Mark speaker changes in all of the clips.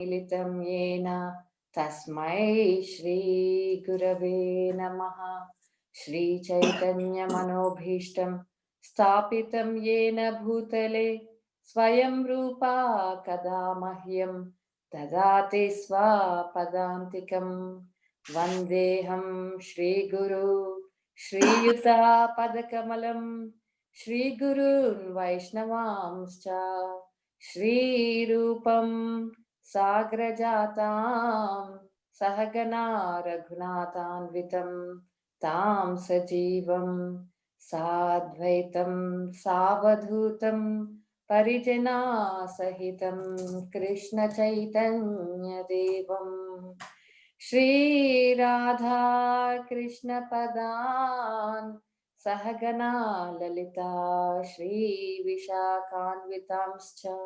Speaker 1: Lilitam yena tasmai Shri Gurave Namaha. Shri Chaitanya Manobhishtam Stapitam yena Bhutale Swayam Rupa Kada Mahyam Dadate Swa Padantikam Vandeham Shri Guru Shri Yuta Padakamalam Shri Gurun Vaishnavamscha Shri Rupam Sagrajatam Sahagana Raghunatanvitam Tam Sajivam Sadvaitam Savadhutam Parijana Sahitam Krishna Chaitanya Devam Shri Radha Krishna Padan Sahagana Lalita Shri Vishakanvitamscha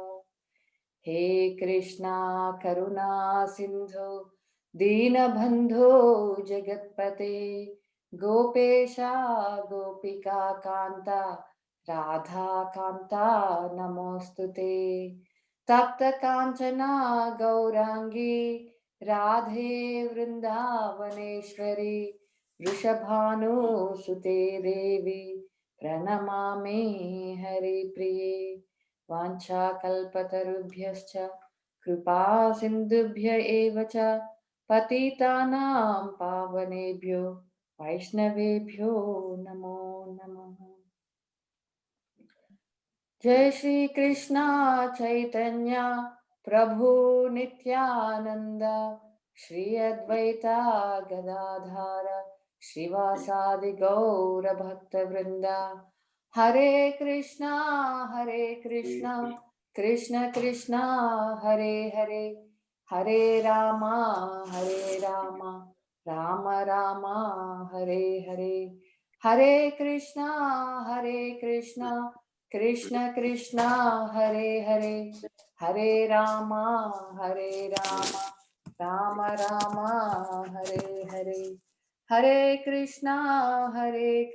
Speaker 1: He Krishna Karuna Sindhu Deenabandhu Jagatpate Gopesha Gopika Kanta Radha Kanta Namostute Tapta Kanchana Gaurangi Radhe Vrindavaneshwari Rishabhanu Sute Devi Pranamami Hari Priye Vancha kalpatarubhyascha kripa sindubhya evacha patitanam pavanebhyo vaishnavebhyo namo namaha. Jai Shri Krishna Chaitanya Prabhu Nityananda Shri Advaita Gadadhara Shivasadi Gaura Bhakta Vrinda Hare Krishna Krishna Krishna Hare Hare Hare Rama Rama Rama Hare Hare Hare Krishna Krishna Krishna Hare Hare Hare Rama Rama Rama Hare Hare Hare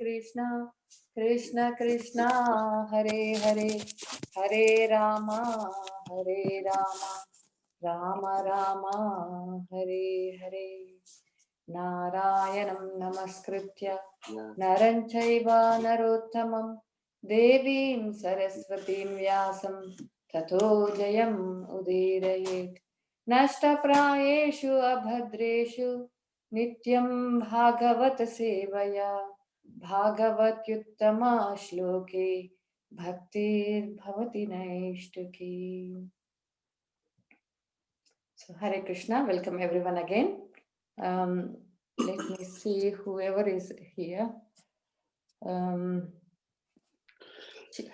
Speaker 1: Krishna Krishna Krishna Hare Hare Hare Rama Rama Rama Hare Hare Narayanam Namaskritya Naram Chaiva Narottamam Devim Saraswatim Vyasam Tato Jayam Udirayet Nashtaprayeshu Abhadreshu Nityam Bhagavat Sevaya Bhagavat Yuttama Shloke Bhaktir Bhavati Naishtuki. So Hare Krishna, welcome everyone again. Let me see whoever is here.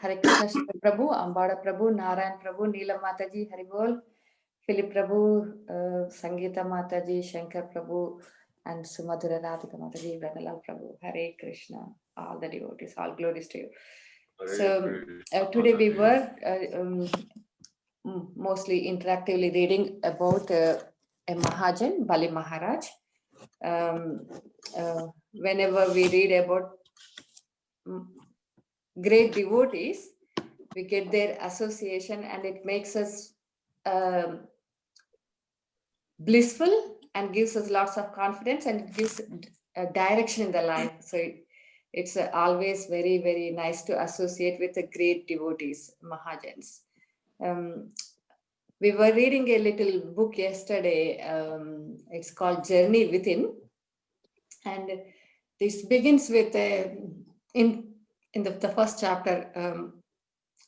Speaker 1: Hare Krishna, Shiva Prabhu, Ambada Prabhu, Narayan Prabhu, Neela Mataji, Haribol, Philip Prabhu, Sangeeta Mataji, Shankar Prabhu, and Sumadhura Radhika Mataji, Vranalal Prabhu. Hare Krishna, all the devotees, all glories to you. So today we were mostly interactively reading about a Mahajan, Bali Maharaj. Whenever we read about great devotees, we get their association and it makes us blissful and gives us lots of confidence and it gives a direction in the life. So it's always very, very nice to associate with the great devotees, Mahajans. We were reading a little book yesterday. It's called Journey Within. And this begins with, in the first chapter,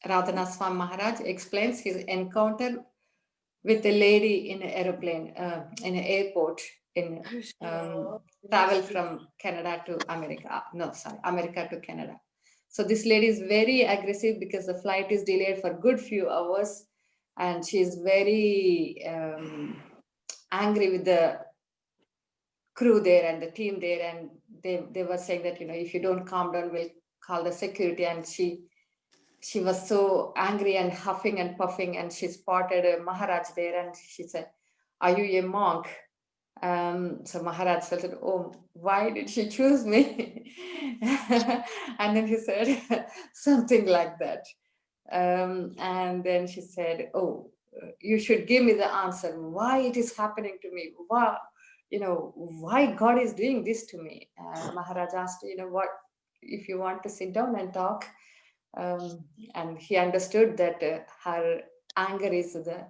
Speaker 1: Radhana Swami Maharaj explains his encounter with a lady in an aeroplane, in an airport, in travel from Canada to America. No, sorry, America to Canada. So this lady is very aggressive because the flight is delayed for a good few hours. And she's very angry with the crew there and the team there. And they were saying that, if you don't calm down, we'll call the security. And she was so angry and huffing and puffing, and she spotted a Maharaj there and she said, "Are you a monk?" So Maharaj felt, "Oh, why did she choose me?" And then he said something like that. And then she said, "Oh, you should give me the answer. Why it is happening to me? Why, why God is doing this to me? And Maharaj asked, what, if you want to sit down and talk. And he understood that her anger is the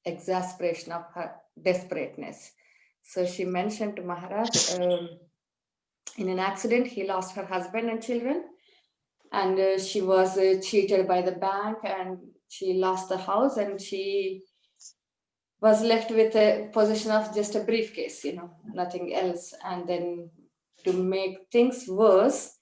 Speaker 1: exasperation of her desperateness. So she mentioned to Maharaj, in an accident, he lost her husband and children, and she was cheated by the bank, and she lost the house, and she was left with a possession of just a briefcase, nothing else. And then to make things worse,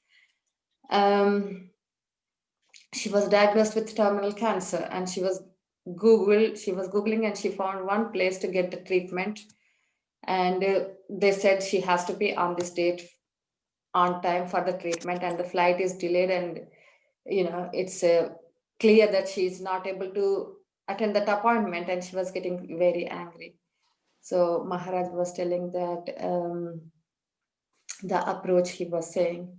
Speaker 1: she was diagnosed with terminal cancer, and she was googling, and she found one place to get the treatment. And they said she has to be on this date on time for the treatment, and the flight is delayed, and it's clear that she is not able to attend that appointment, and she was getting very angry. So Maharaj was telling that the approach he was saying,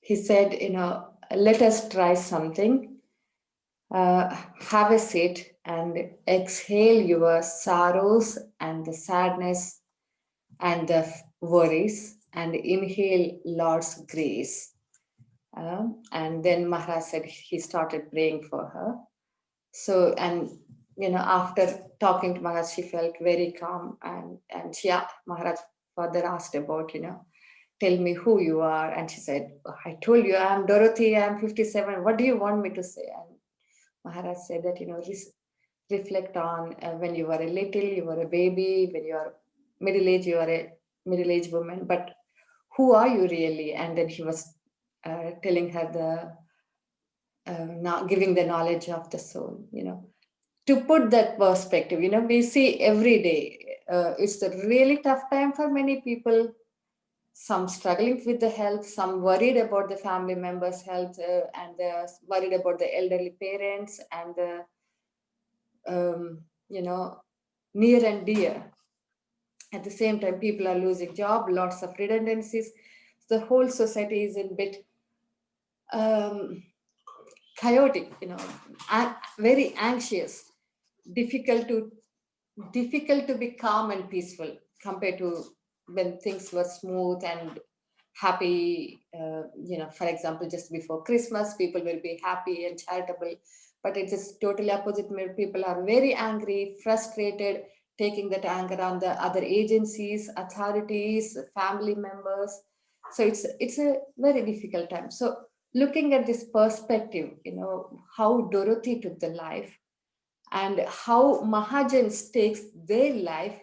Speaker 1: he said, let us try something. Have a seat and exhale your sorrows and the sadness and the worries, and inhale Lord's grace. And then Maharaj said he started praying for her. So, and after talking to Maharaj, she felt very calm, and Maharaj further asked about, tell me who you are. And she said, I told you, I'm Dorothy, I'm 57. What do you want me to say? And Maharaj said that, reflect on when you were a little, you were a baby, when you are middle age, you are a middle-aged woman, but who are you really? And then he was telling her not giving the knowledge of the soul, to put that perspective. We see every day, it's a really tough time for many people, some struggling with the health, some worried about the family members' health, and they're worried about the elderly parents, and the near and dear. At the same time, people are losing job, lots of redundancies. The whole society is in bit chaotic, very anxious, difficult to be calm and peaceful compared to when things were smooth and happy. For example, just before Christmas, people will be happy and charitable, but it is totally opposite. People are very angry, frustrated, taking that anger on the other agencies, authorities, family members. So it's a very difficult time. So looking at this perspective, how Dorothy took the life, and how Mahajans takes their life,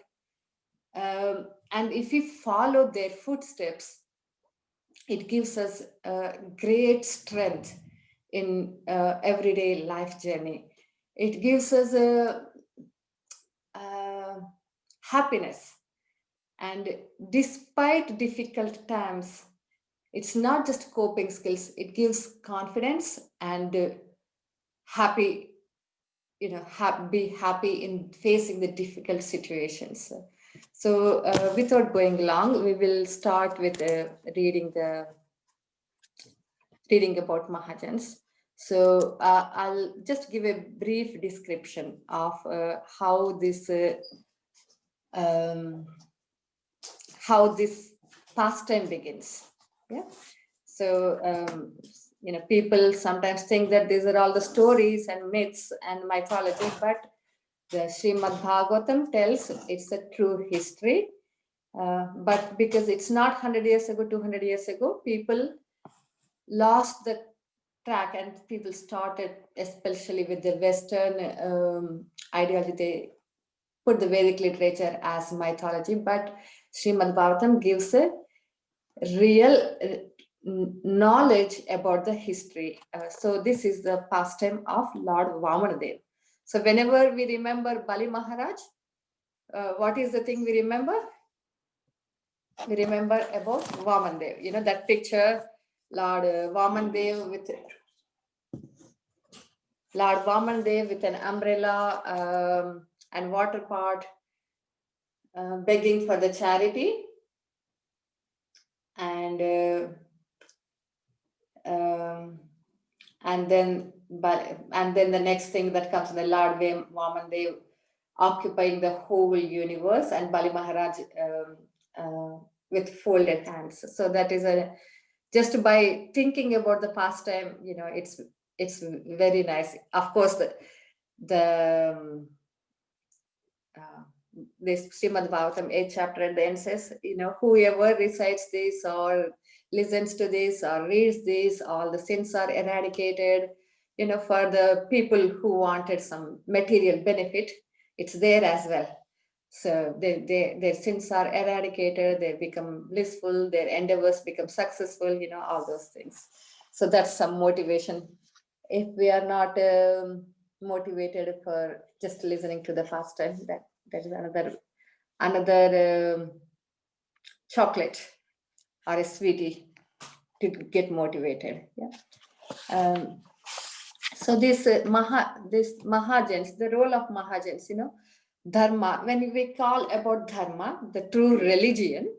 Speaker 1: and if we follow their footsteps, it gives us great strength in everyday life journey. It gives us a happiness, and despite difficult times, it's not just coping skills, it gives confidence and happy, be happy in facing the difficult situations. So without going long, we will start with reading about Mahajans. So I'll just give a brief description of how this pastime begins. Yeah. So people sometimes think that these are all the stories and myths and mythology, but the Srimad Bhagavatam tells it's a true history. But because it's not 100 years ago, 200 years ago, people lost the track, and people started, especially with the Western ideology, they put the Vedic literature as mythology, but Srimad Bhagavatam gives a real knowledge about the history. So this is the pastime of Lord Vamanadev. So whenever we remember Bali Maharaj, what is the thing we remember? We remember about Vamanadev. That picture, Lord Vamanadev with an umbrella and water pot, begging for the charity, and And then the next thing that comes, the Lord Vaman Dev occupying the whole universe, and Bali Maharaj with folded hands. So that is a, just by thinking about the pastime, it's very nice. Of course, the uh, this Srimad Bhagavatam 8th chapter at the end says, whoever recites this or listens to this or reads this, all the sins are eradicated. For the people who wanted some material benefit, it's there as well. So their sins are eradicated, they become blissful, their endeavors become successful, all those things. So that's some motivation. If we are not motivated for just listening to the fast time, that is another chocolate or a sweetie to get motivated. Yeah. So this Mahajans, the role of Mahajans, dharma. When we call about dharma, the true religion,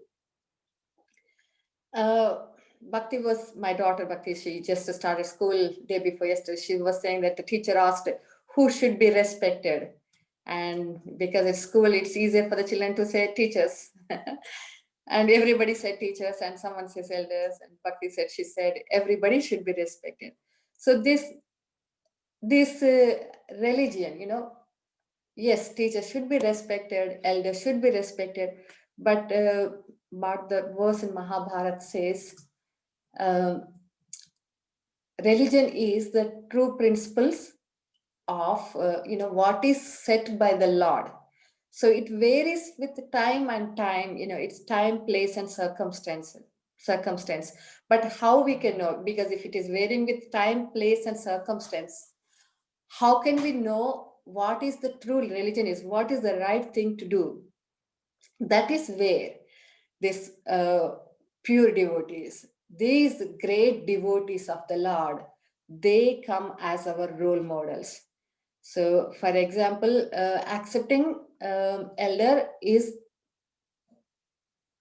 Speaker 1: Bhakti was my daughter. Bhakti, she just started school day before yesterday. She was saying that the teacher asked who should be respected, and because at school it's easier for the children to say teachers, and everybody said teachers, and someone says elders, and Bhakti said, she said everybody should be respected. So this religion, yes, teachers should be respected, elders should be respected, but the verse in Mahabharata says, um, religion is the true principles of what is set by the Lord. So it varies with time and time. It's time, place, and circumstance. But how we can know? Because if it is varying with time, place, and circumstance, how can we know what is the true religion is? What is the right thing to do? That is where this pure devotees, these great devotees of the Lord, they come as our role models. So, for example, accepting elder is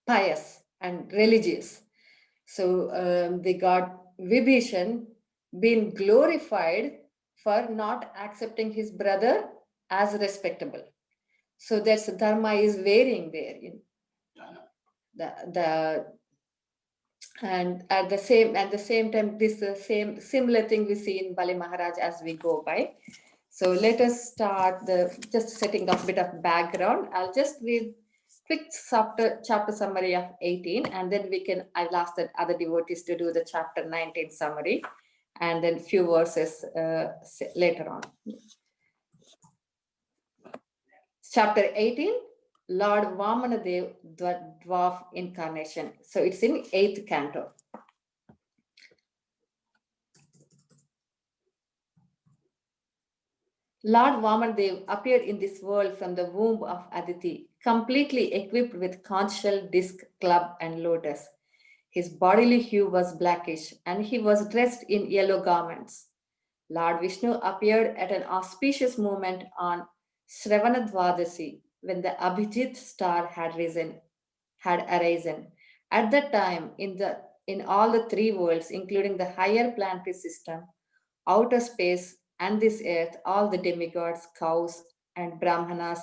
Speaker 1: pious and religious. So, the God Vibhishan been glorified for not accepting his brother as respectable. So that's dharma is varying there. The and at the same time, this same similar thing we see in Bali Maharaj as we go by. So let us start just setting up a bit of background. I'll just read quick chapter summary of 18, and then I'll ask the other devotees to do the chapter 19 summary, and then few verses later on. Chapter 18, Lord Vamanadev, the dwarf incarnation. So it's in 8th canto. Lord Vamanadev appeared in this world from the womb of Aditi, completely equipped with conch shell, disc, club, and lotus. His bodily hue was blackish, and he was dressed in yellow garments. Lord Vishnu appeared at an auspicious moment on Shravana Dvadasi, when the Abhijit star had arisen. At that time, in all the three worlds, including the higher planetary system, outer space, and this earth, all the demigods, cows, and brahmanas,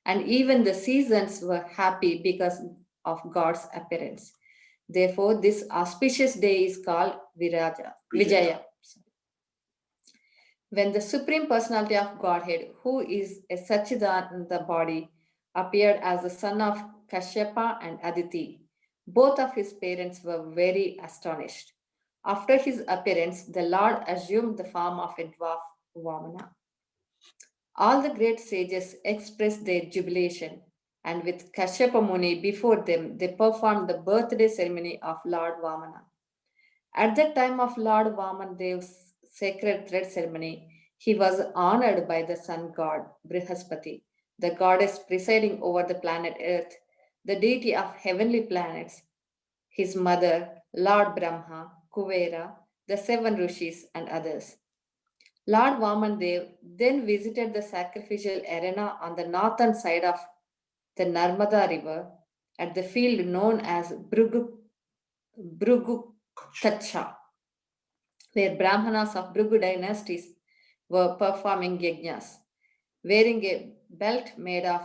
Speaker 1: and even the seasons were happy because of God's appearance. Therefore, this auspicious day is called Vijaya. When the Supreme Personality of Godhead, who is a Sachidananda body, appeared as the son of Kashyapa and Aditi, both of his parents were very astonished. After his appearance, the Lord assumed the form of a dwarf Vamana. All the great sages expressed their jubilation, and with Kashyapa Muni before them, they performed the birthday ceremony of Lord Vamana. At the time of Lord Vamandev's sacred thread ceremony, he was honored by the sun god Brihaspati, the goddess presiding over the planet Earth, the deity of heavenly planets, his mother, Lord Brahma, Kuvera, the seven rishis, and others. Lord Vamandev then visited the sacrificial arena on the northern side of the Narmada river at the field known as Bruguktacha. where Brahmanas of Bhrigu dynasties were performing yajnas. Wearing a belt made of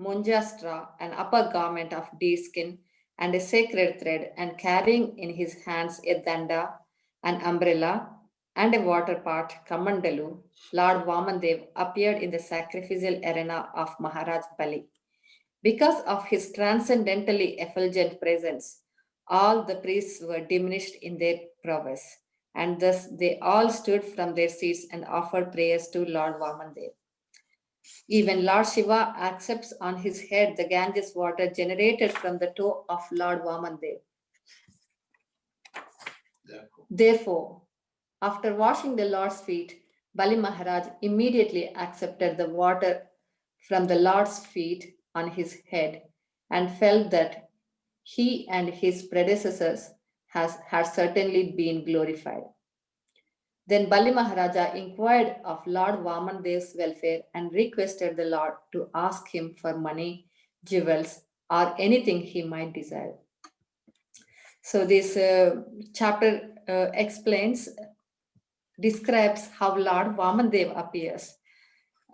Speaker 1: munja straw, an upper garment of deer skin, and a sacred thread, and carrying in his hands a danda, an umbrella, and a water pot, Kamandalu, Lord Vamandev appeared in the sacrificial arena of Maharaj Bali. Because of his transcendently effulgent presence, all the priests were diminished in their prowess, and thus they all stood from their seats and offered prayers to Lord Vamandev. Even Lord Shiva accepts on his head the Ganges water generated from the toe of Lord Vamandev. Therefore, after washing the Lord's feet, Bali Maharaj immediately accepted the water from the Lord's feet on his head and felt that he and his predecessors had certainly been glorified. Then Bali Maharaja inquired of Lord Vamandev's welfare and requested the Lord to ask him for money, jewels, or anything he might desire. So this chapter describes how Lord Vamandev appears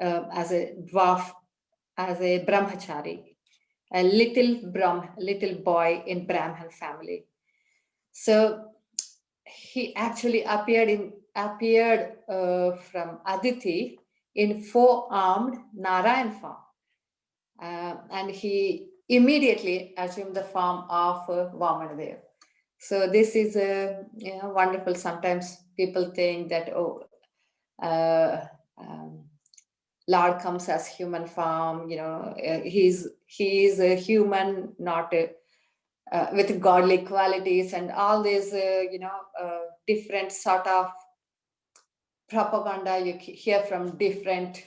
Speaker 1: as a dwarf, as a brahmachari, a little boy in Brahman family. So he actually appeared from Aditi in four-armed Narayan form, and he immediately assumed the form of Vamanadev. So this is wonderful. Sometimes people think that uh, um, Lord comes as human form. He is a human, not with godly qualities, and all these different sort of propaganda you hear from different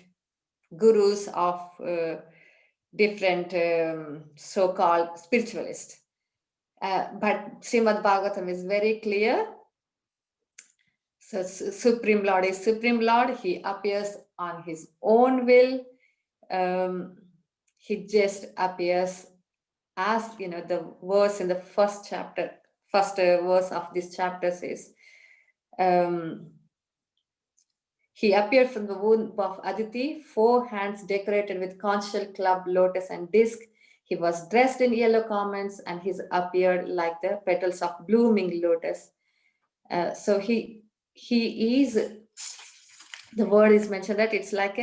Speaker 1: gurus of different so-called spiritualists. But Srimad Bhagavatam is very clear. So Supreme Lord is Supreme Lord. He appears on his own will. He just appears as, the verse in the first verse of this chapter says, he appeared from the womb of Aditi, 4 hands decorated with conch shell, club, lotus, and disc. He was dressed in yellow garments, and he appeared like the petals of blooming lotus. So he is, the word is mentioned that it's like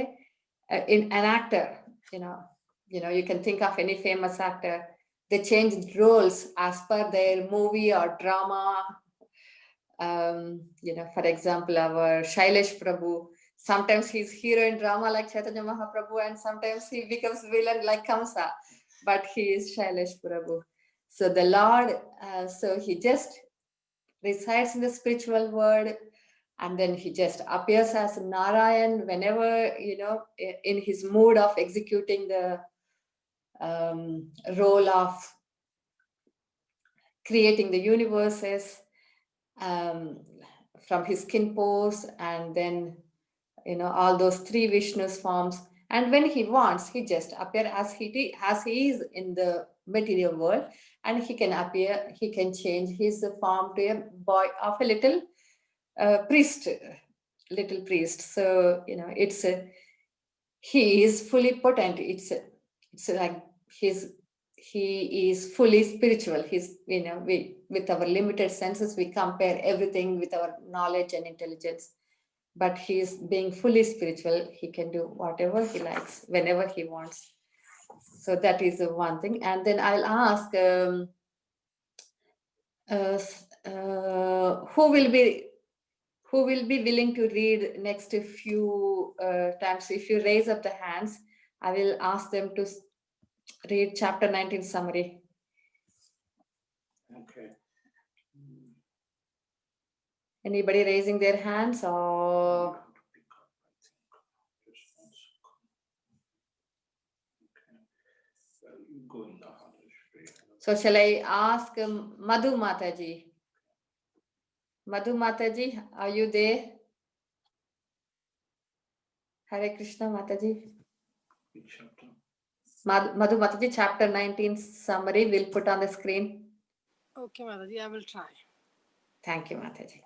Speaker 1: an actor. You can think of any famous actor. They changed roles as per their movie or drama. For example, our Shailesh Prabhu, sometimes he's hero in drama like Chaitanya Mahaprabhu, and sometimes he becomes villain like Kamsa, but he is Shailesh Prabhu. So the Lord, so he just resides in the spiritual world, and then he just appears as Narayan whenever, in his mood of executing the role of creating the universes, from his skin pose, and then all those 3 Vishnu's forms. And when he wants, he just appear as he is in the material world, and he can change his form to a boy of a little priest. So it's he is fully potent. It's like he is fully spiritual. He's with our limited senses, we compare everything with our knowledge and intelligence, but he's being fully spiritual. He can do whatever he likes whenever he wants. So that is one thing. And then I'll ask who will be willing to read next few times. If you raise up the hands, I will ask them to read chapter 19 summary.
Speaker 2: Okay.
Speaker 1: Anybody raising their hands or? So shall I ask Madhu Mataji? Madhu Mataji, are you there? Hare Krishna Mataji.
Speaker 2: Which chapter?
Speaker 1: Madhu Mataji, chapter 19 summary we'll put on the screen.
Speaker 3: Okay, Mataji, I will try.
Speaker 1: Thank you, Mataji.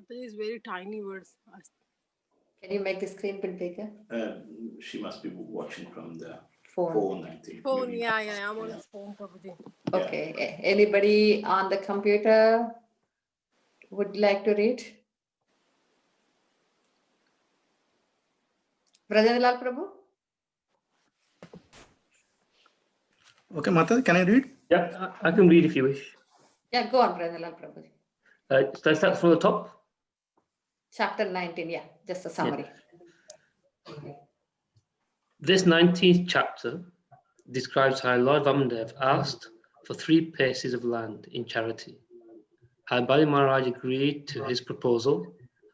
Speaker 2: These very tiny words.
Speaker 1: Can you make the screen bit bigger?
Speaker 3: She must be watching from the
Speaker 1: Phone.
Speaker 3: phone, I think.
Speaker 2: Phone,
Speaker 3: maybe.
Speaker 2: yeah, I'm on the phone, Prabhuji.
Speaker 1: Okay. Anybody on the computer would like to read? Brajendralal Prabhu?
Speaker 4: Okay, Mata, can I read?
Speaker 5: Yeah, I can read if you wish.
Speaker 1: Yeah, go on, Brajendralal Prabhu.
Speaker 5: So I start from the top.
Speaker 1: Chapter 19, yeah, just a summary.
Speaker 5: This 19th chapter describes how Lord Vamandev asked for 3 paces of land in charity, how Bali Maharaj agreed to his proposal,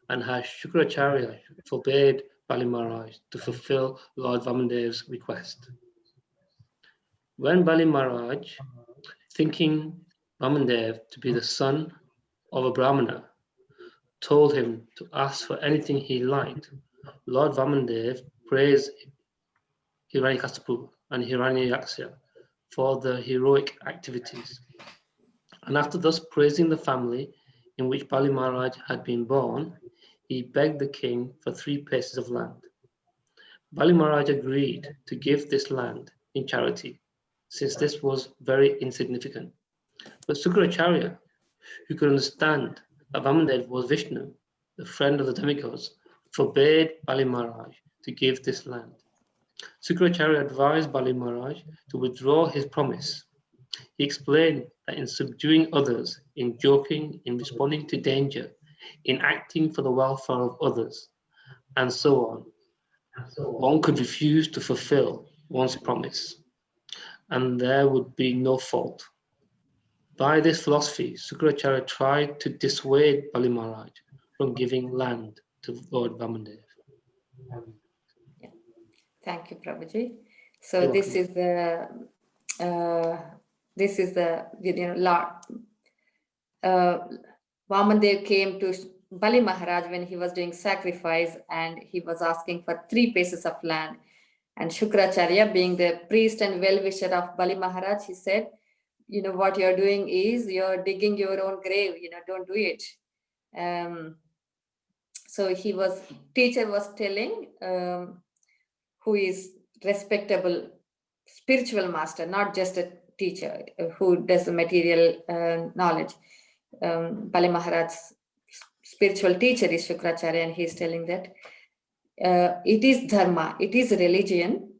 Speaker 5: and how Shukracharya forbade Bali Maharaj to fulfill Lord Vamandev's request. When Bali Maharaj, thinking Vamandev to be the son of a Brahmana, told him to ask for anything he liked, Lord Vamandev praised Hiranyakasipu and Hiranyaksha for their heroic activities. And after thus praising the family in which Bali Maharaj had been born, he begged the king for 3 paces of land. Bali Maharaj agreed to give this land in charity, since this was very insignificant. But Sukracharya, who could understand that Vamandev was Vishnu, the friend of the demigods, forbade Bali Maharaj to give this land. Sukracharya advised Bali Maharaj to withdraw his promise. He explained that in subduing others, in joking, in responding to danger, in acting for the welfare of others, and so on, one could refuse to fulfill one's promise, and there would be no fault. By this philosophy, Sukracharya tried to dissuade Bali Maharaj from giving land to Lord Vamandev.
Speaker 1: Yeah. Thank you, Prabhuji. So this is the Lord Vamandev came to Bali Maharaj when he was doing sacrifice, and he was asking for 3 pieces of land. And Shukracharya, being the priest and well-wisher of Bali Maharaj, he said, what you're doing is you're digging your own grave, don't do it. So teacher was telling who is respectable spiritual master, not just a teacher who does the material knowledge. Bali Maharaj's spiritual teacher is Shukracharya, and he's telling that it is dharma, it is religion.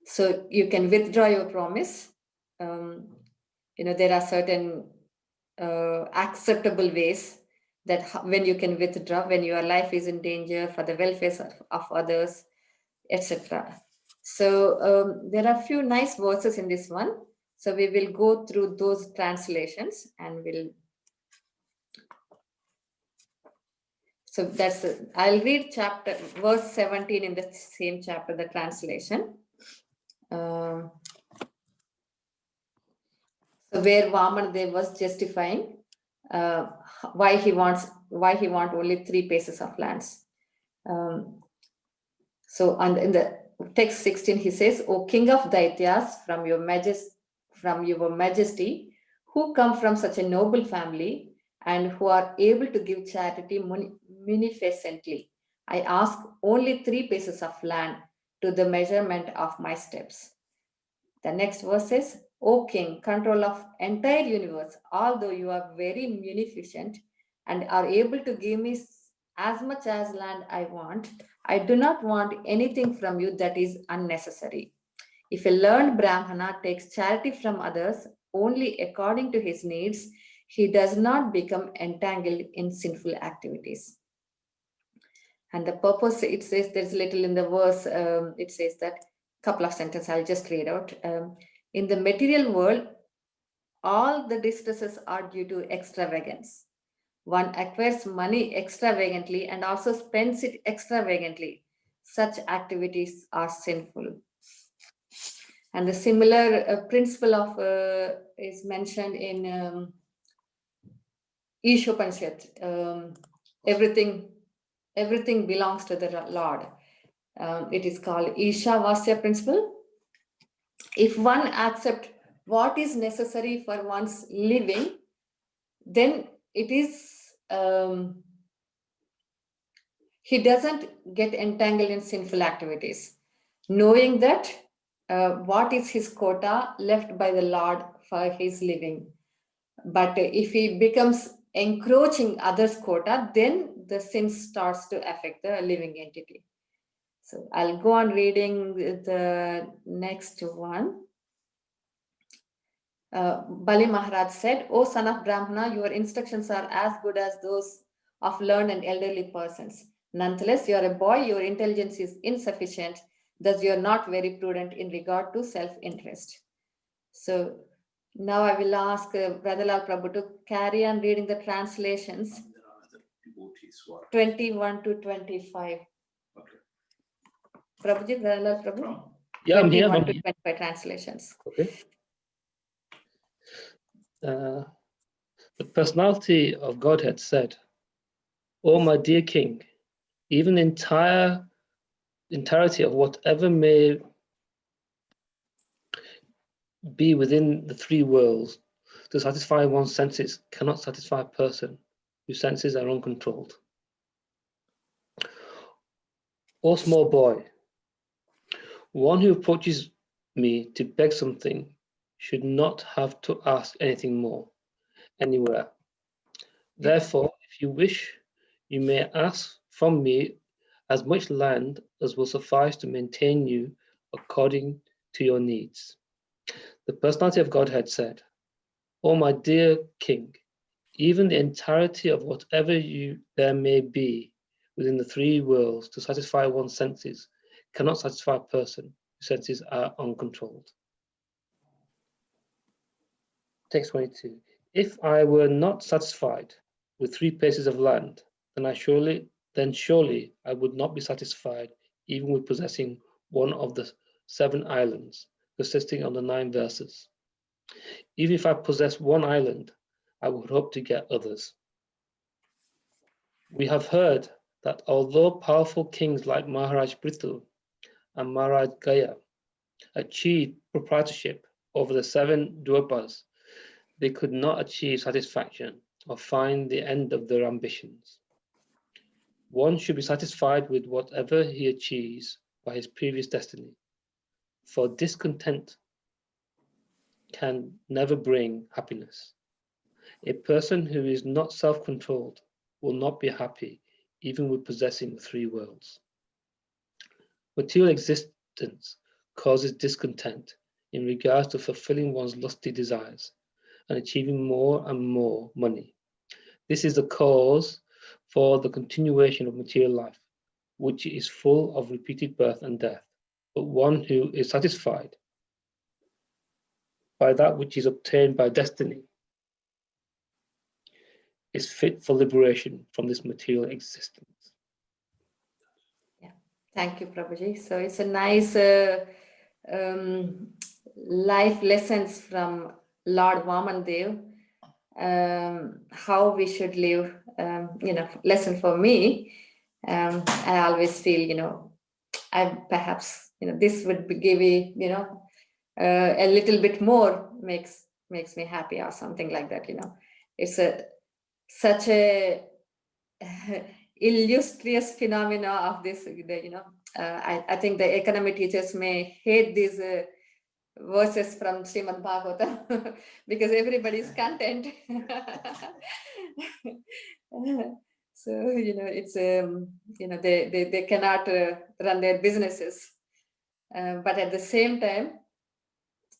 Speaker 1: So you can withdraw your promise. There are certain acceptable ways that when you can withdraw, when your life is in danger for the welfare of others, etc. So there are a few nice verses in this one. So we will go through those translations and so I'll read verse 17 in the same chapter, the translation. So where Vamandev was justifying why he want only 3 pieces of lands. So in the text 16, he says, "O King of Daityas, from your majesty, who come from such a noble family and who are able to give charity munificently, I ask only 3 pieces of land to the measurement of my steps." The next verse says, "O King, control of entire universe, although you are very munificent and are able to give me as much as land I want, I do not want anything from you that is unnecessary. If a learned Brahmana takes charity from others only according to his needs, he does not become entangled in sinful activities." And the purpose, it says, there's little in the verse, it says that, couple of sentences, I'll just read out. In the material world, all the distresses are due to extravagance. One acquires money extravagantly and also spends it extravagantly. Such activities are sinful. And the similar principle of is mentioned in Ishopanishad. Everything belongs to the Lord. It is called Ishavasya principle. if one accepts what is necessary for one's living, then it is, he doesn't get entangled in sinful activities, knowing that what is his quota left by the Lord for his living. But if he becomes encroaching others' quota, then the sin starts to affect the living entity. So I'll go on reading the next one. Bali Maharaj said, "O son of Brahmana, your instructions are as good as those of learned and elderly persons. Nonetheless, you are a boy, your intelligence is insufficient, thus you are not very prudent in regard to self-interest." So now I will ask Brother Lal Prabhu to carry on reading the translations,
Speaker 3: There are other devotees who are
Speaker 1: 21 to 25.
Speaker 3: okay.
Speaker 1: Prabhuji, Brother Lal Prabhu,
Speaker 3: From?
Speaker 5: Yeah, I'm here.
Speaker 1: 21
Speaker 5: I'm
Speaker 1: to
Speaker 5: here.
Speaker 1: 25 translations.
Speaker 5: Okay. The personality of Godhead said, "O my dear king, even the entirety of whatever may be within the three worlds to satisfy one's senses cannot satisfy a person whose senses are uncontrolled. O small boy, one who approaches me to beg something should not have to ask anything more anywhere. Therefore, if you wish, you may ask from me as much land as will suffice to maintain you according to your needs." The personality of Godhead said, "O my dear king, even the entirety of whatever there may be within the three worlds to satisfy one's senses cannot satisfy a person whose senses are uncontrolled." Text 22. If I were not satisfied with 3 places of land, then surely I would not be satisfied even with possessing one of the 7 islands consisting of the 9 verses. Even if I possess one island, I would hope to get others. We have heard that although powerful kings like Maharaj Prithu and Maharaj Gaya achieved proprietorship over the 7 dwapas, they could not achieve satisfaction or find the end of their ambitions. One should be satisfied with whatever he achieves by his previous destiny, for discontent can never bring happiness. A person who is not self-controlled will not be happy even with possessing the 3 worlds. Material existence causes discontent in regards to fulfilling one's lusty desires and achieving more and more money. This is the cause for the continuation of material life, which is full of repeated birth and death. But one who is satisfied by that which is obtained by destiny is fit for liberation from this material existence.
Speaker 1: Yeah, thank you, Prabhuji. So it's a nice life lessons from Lord Vaman Dev, how we should live. Lesson for me. I always feel, I perhaps this would give me a little bit more makes me happy or something like that. It's such a illustrious phenomena of this. I think the economy teachers may hate these verses from Srimad Bhagavatam because everybody is content. So it's they cannot run their businesses, but at the same time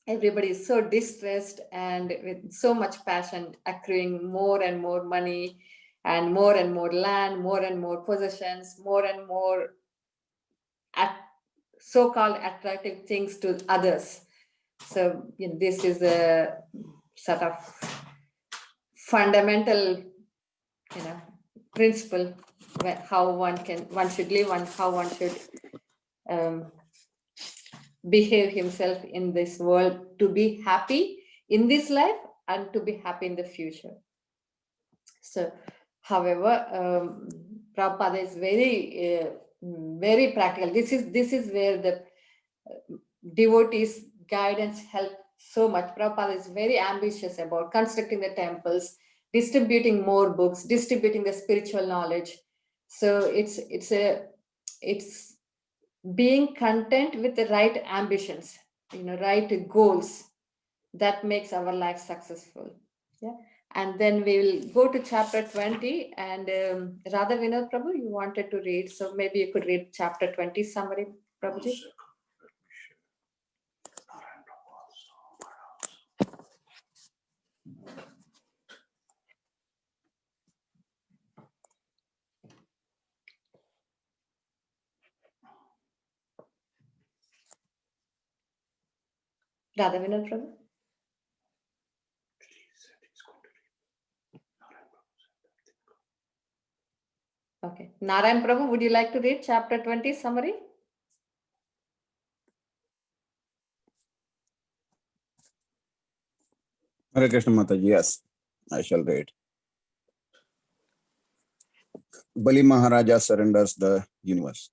Speaker 1: everybody is so distressed and with so much passion, accruing more and more money and more land, more and more possessions, more and more so-called attractive things to others. So this is a sort of fundamental principle how one should live and how one should behave himself in this world to be happy in this life and to be happy in the future. So, however, Prabhupada is very practical. This is where the devotees guidance help so much. Prabhupada is very ambitious about constructing the temples, distributing more books, distributing the spiritual knowledge. So it's being content with the right ambitions, right goals, that makes our life successful. Yeah. And then we will go to chapter 20, and Radha Vinod Prabhu, you wanted to read, so maybe you could read chapter 20 summary,
Speaker 3: One
Speaker 1: Prabhuji.
Speaker 3: second. Let me share. Narayan Prabhu also.
Speaker 1: Radha Vinod Prabhu.
Speaker 3: He said he's going to read. Narayan Prabhu said that.
Speaker 1: Okay. Narayan Prabhu, would you like to read chapter 20 summary?
Speaker 6: Hare Krishna Mataji, yes, I shall read. Bali Maharaja surrenders the universe.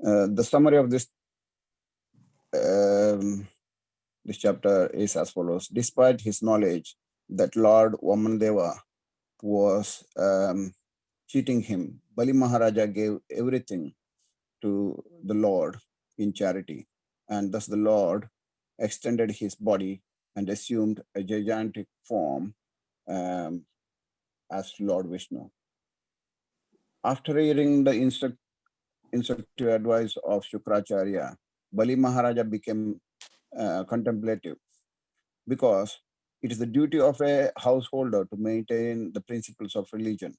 Speaker 6: The summary of this chapter is as follows. Despite his knowledge that Lord Vamandeva was cheating him, Bali Maharaja gave everything to the Lord in charity, and thus the Lord extended his body and assumed a gigantic form as Lord Vishnu. After hearing the instructive advice of Shukracharya, Bali Maharaja became contemplative, because it is the duty of a householder to maintain the principles of religion,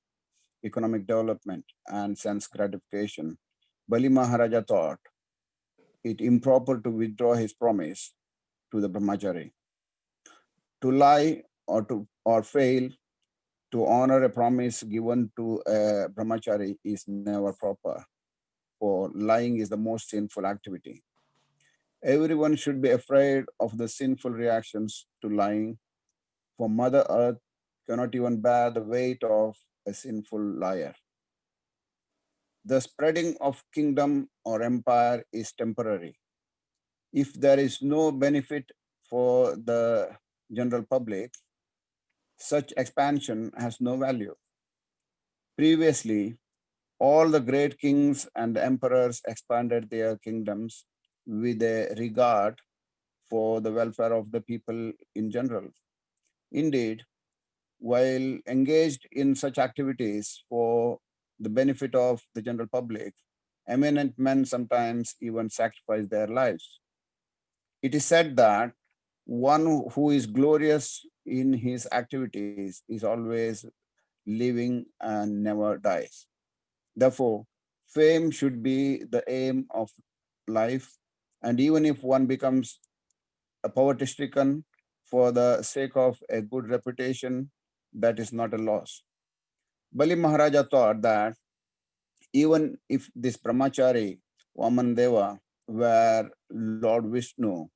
Speaker 6: economic development, and sense gratification. Bali Maharaja thought it improper to withdraw his promise to the brahmachari. To lie or fail to honor a promise given to a brahmachari is never proper, for lying is the most sinful activity. Everyone should be afraid of the sinful reactions to lying, for Mother Earth cannot even bear the weight of a sinful liar. The spreading of kingdom or empire is temporary. If there is no benefit for the general public, such expansion has no value. Previously, all the great kings and emperors expanded their kingdoms with a regard for the welfare of the people in general. Indeed, while engaged in such activities for the benefit of the general public, eminent men sometimes even sacrifice their lives. It is said that one who is glorious in his activities is always living and never dies. Therefore, fame should be the aim of life, and even if one becomes a poverty-stricken for the sake of a good reputation, that is not a loss. Bali Maharaja thought that even if this brahmachari, Vamandeva, were Lord Vishnu,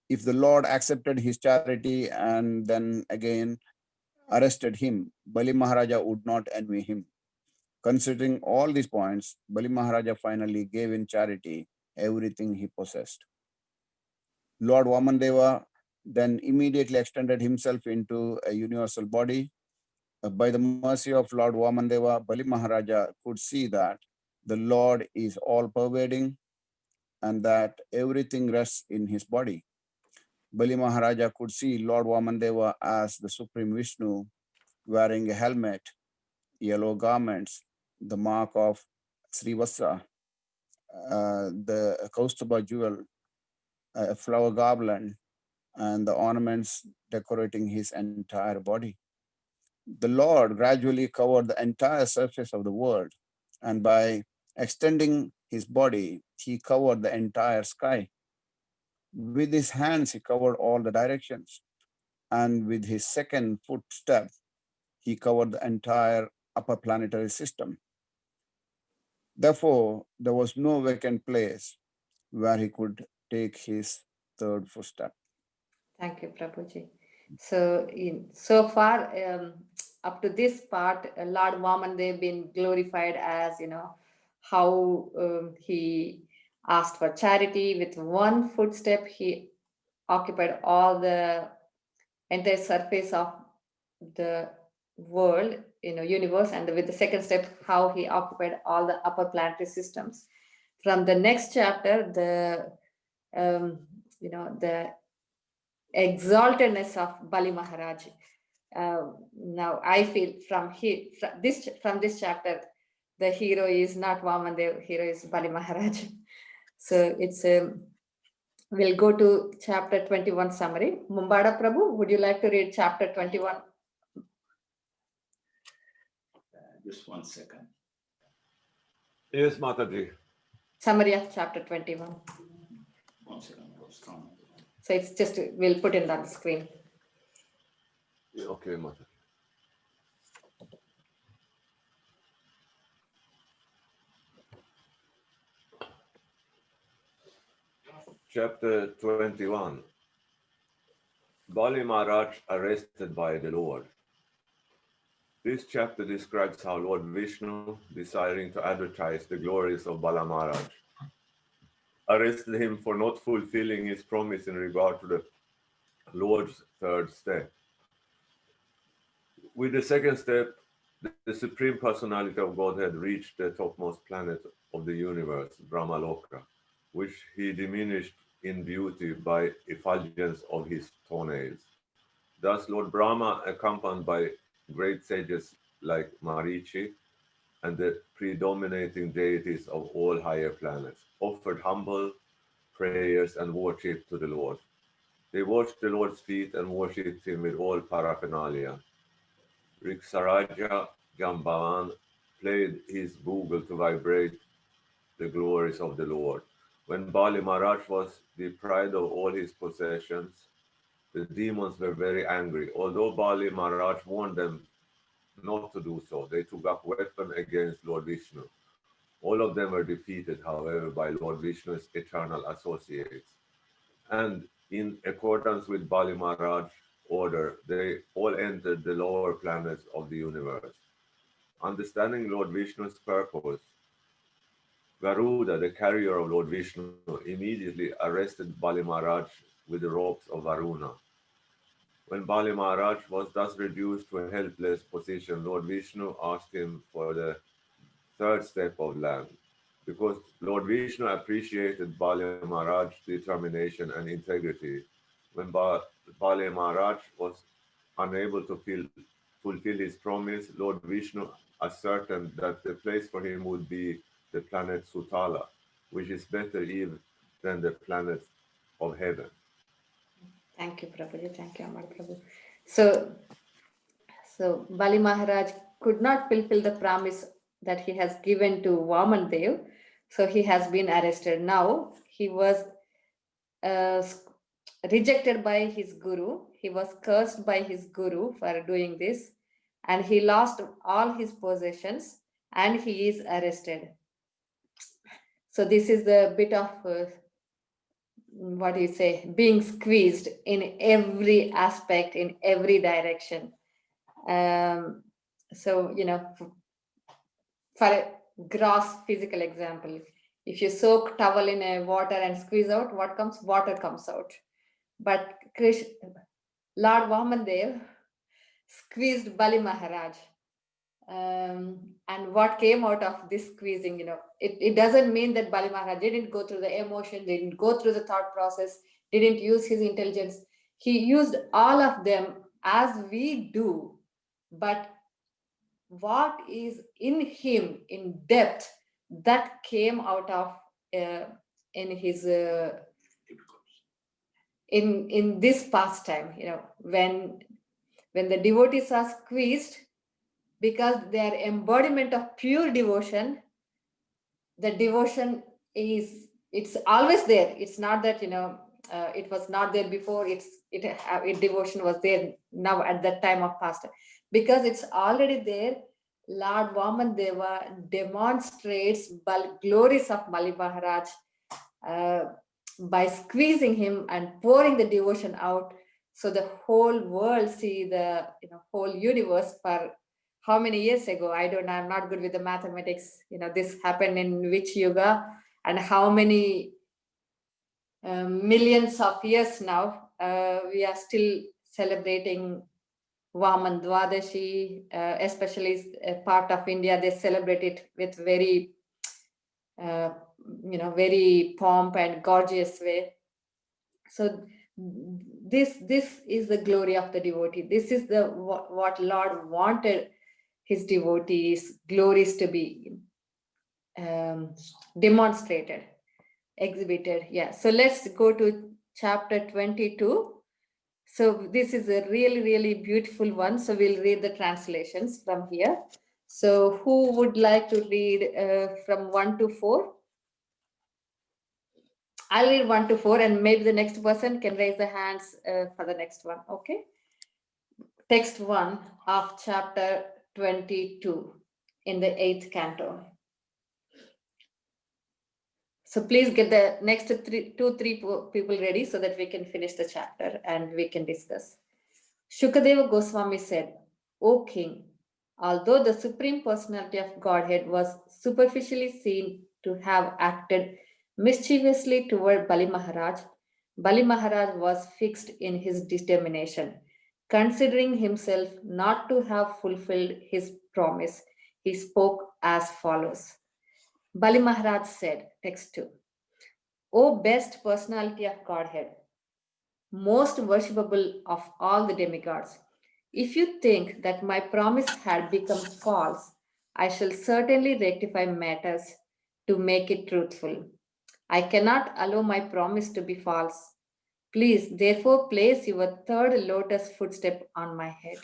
Speaker 6: if the Lord accepted his charity and then again arrested him, Bali Maharaja would not envy him. Considering all these points, Bali Maharaja finally gave in charity everything he possessed. Lord Vamandeva then immediately extended himself into a universal body. By the mercy of Lord Vamandeva, Bali Maharaja could see that the Lord is all pervading and that everything rests in his body. Bali Maharaja could see Lord Vamandeva as the Supreme Vishnu, wearing a helmet, yellow garments, the mark of Srivasa, the Kaustubha jewel, a flower garland, and the ornaments decorating his entire body. The Lord gradually covered the entire surface of the world, and by extending his body, he covered the entire sky. With his hands, he covered all the directions, and with his second footstep, he covered the entire upper planetary system. Therefore, there was no vacant place where he could take his third footstep.
Speaker 1: Thank you, Prabhuji. So far, up to this part, Lord Vaman, they've been glorified as, how he asked for charity. With one footstep, he occupied all the entire surface of the world, universe. And with the second step, how he occupied all the upper planetary systems. From the next chapter, the exaltedness of Bali Maharaj. Now I feel from this chapter, the hero is not Vaman, the hero is Bali Maharaj. So it's we'll go to chapter 21 summary. Mumbada Prabhu, would you like to read chapter 21?
Speaker 3: Just 1 second.
Speaker 7: Yes, Mataji.
Speaker 1: Summary of chapter 21.
Speaker 3: 1 second. Strong.
Speaker 1: So it's just, we'll put it on the screen.
Speaker 7: Okay, Mataji. Chapter 21. Bali Maharaj arrested by the Lord. This chapter describes how Lord Vishnu, desiring to advertise the glories of Bala Maharaj, arrested him for not fulfilling his promise in regard to the Lord's third step. With the second step, the Supreme Personality of Godhead reached the topmost planet of the universe, Brahmaloka, which he diminished in beauty by effulgence of his toenails. Thus, Lord Brahma, accompanied by great sages like Marichi and the predominating deities of all higher planets, offered humble prayers and worship to the Lord. They washed the Lord's feet and worshipped him with all paraphernalia. Riksaraja Jambavan played his bugle to vibrate the glories of the Lord. When Bali Maharaj was deprived of all his possessions, the demons were very angry. Although Bali Maharaj warned them not to do so, they took up weapon against Lord Vishnu. All of them were defeated, however, by Lord Vishnu's eternal associates. And in accordance with Bali Maharaj's order, they all entered the lower planets of the universe. Understanding Lord Vishnu's purpose, Garuda, the carrier of Lord Vishnu, immediately arrested Bali Maharaj with the ropes of Varuna. When Bali Maharaj was thus reduced to a helpless position, Lord Vishnu asked him for the third step of land. Because Lord Vishnu appreciated Bali Maharaj's determination and integrity, when Bali Maharaj was unable to fulfill his promise, Lord Vishnu ascertained that the place for him would be the planet Sutala, which is better even than the planets of heaven.
Speaker 1: Thank you, Prabhuji. Thank you, Amar Prabhu. So Bali Maharaj could not fulfill the promise that he has given to Vaman Dev. So he has been arrested. Now he was rejected by his guru. He was cursed by his guru for doing this. And he lost all his possessions and he is arrested. So this is the bit of being squeezed in every aspect, in every direction. So, for a gross physical example, if you soak towel in a water and squeeze out, what comes? Water comes out. But Lord Vamandev squeezed Bali Maharaj. And what came out of this squeezing, it doesn't mean that Bali Maharaj didn't go through the emotion, didn't go through the thought process, didn't use his intelligence. He used all of them as we do. But what is in him in depth, that came out of in his in this pastime, when the devotees are squeezed, because they are embodiment of pure devotion. The devotion it's always there. It's not that it was not there before. Devotion was there now at that time of past, because it's already there. Lord Vamanadeva demonstrates glories of Bali Maharaj by squeezing him and pouring the devotion out, so the whole world see the whole universe. For how many years ago? I don't know. I'm not good with the mathematics. This happened in which yuga? and how many millions of years now we are still celebrating Vaman Dwadashi, especially a part of India, they celebrate it with very, very pomp and gorgeous way. So this is the glory of the devotee. This is the what Lord wanted his devotees' glories to be demonstrated, exhibited. Yeah. So let's go to chapter 22. So this is a really, really beautiful one. So we'll read the translations from here. So who would like to read from 1 to 4? I'll read 1 to 4, and maybe the next person can raise the hands for the next one. Okay. Text 1 of chapter 22 in the 8th canto. So please get the next 3 people ready so that we can finish the chapter and we can discuss. Shukadeva Goswami said, O king, although the Supreme Personality of Godhead was superficially seen to have acted mischievously toward Bali Maharaj was fixed in his determination. Considering himself not to have fulfilled his promise, he spoke as follows. Bali Maharaj said, text 2, O best personality of Godhead, most worshipable of all the demigods, if you think that my promise had become false, I shall certainly rectify matters to make it truthful. I cannot allow my promise to be false. Please, therefore, place your third lotus footstep on my head.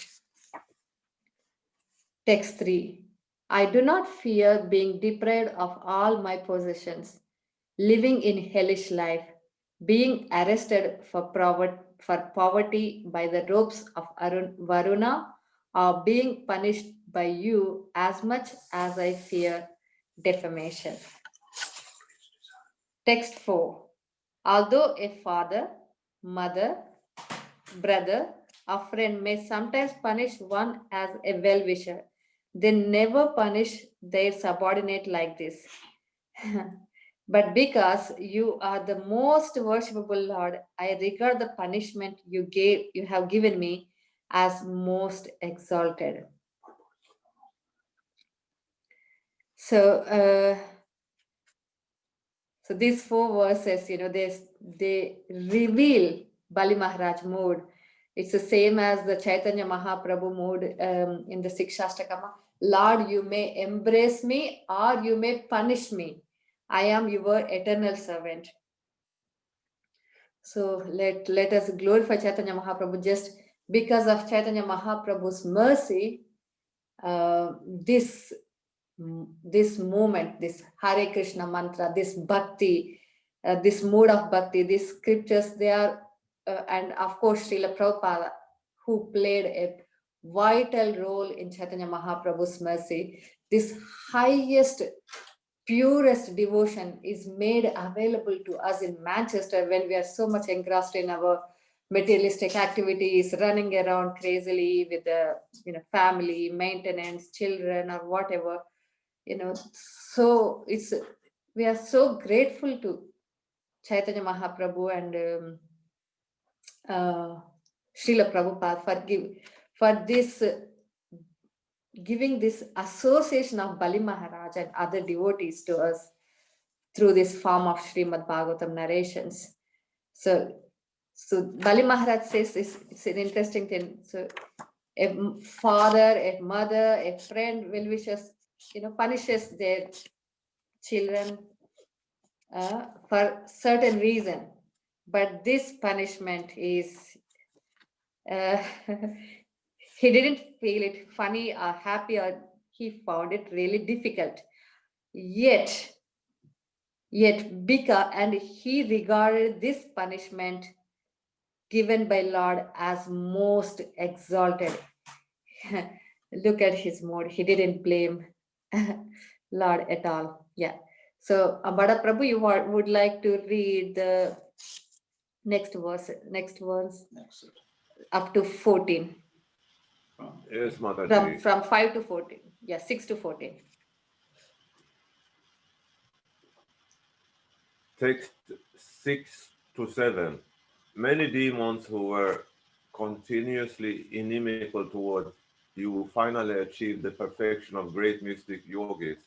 Speaker 1: Text 3. I do not fear being deprived of all my possessions, living in hellish life, being arrested for poverty by the ropes of Varuna, or being punished by you as much as I fear defamation. Text 4. Although a father, mother, brother, or friend may sometimes punish one as a well-wisher, they never punish their subordinate like this. But because you are the most worshipable Lord, I regard the punishment you have given me as most exalted. So, so these 4 verses, they reveal Bali Maharaj mood. It's the same as the Chaitanya Mahaprabhu mood in the Sikshastakama. Lord, you may embrace me or you may punish me. I am your eternal servant. So let us glorify Chaitanya Mahaprabhu. Just because of Chaitanya Mahaprabhu's mercy, this movement, this Hare Krishna mantra, this bhakti, this mood of bhakti, these scriptures, they are, and of course Srila Prabhupada, who played a vital role in Chaitanya Mahaprabhu's mercy, this highest, purest devotion is made available to us in Manchester when we are so much engrossed in our materialistic activities, running around crazily with the family, maintenance, children, or whatever. So we are so grateful to Chaitanya Mahaprabhu and Srila Prabhupada for this giving this association of Bali Maharaj and other devotees to us through this form of Srimad Bhagavatam narrations. So Bali Maharaj says it's an interesting thing. So a father, a mother, a friend, well-wishers, punishes their children for certain reason, but this punishment is he didn't feel it funny or happy, or he found it really difficult. Yet because, and he regarded this punishment given by Lord as most exalted. Look at his mood. He didn't blame Lord at all. Yeah. So, Bada Prabhu, you would like to read the next ones up to 14.
Speaker 7: Yes, Mataji.
Speaker 1: From 5 to 14. Yeah, 6 to 14.
Speaker 7: Text 6 to 7. Many demons who were continuously inimical towards you finally achieved the perfection of great mystic yogis.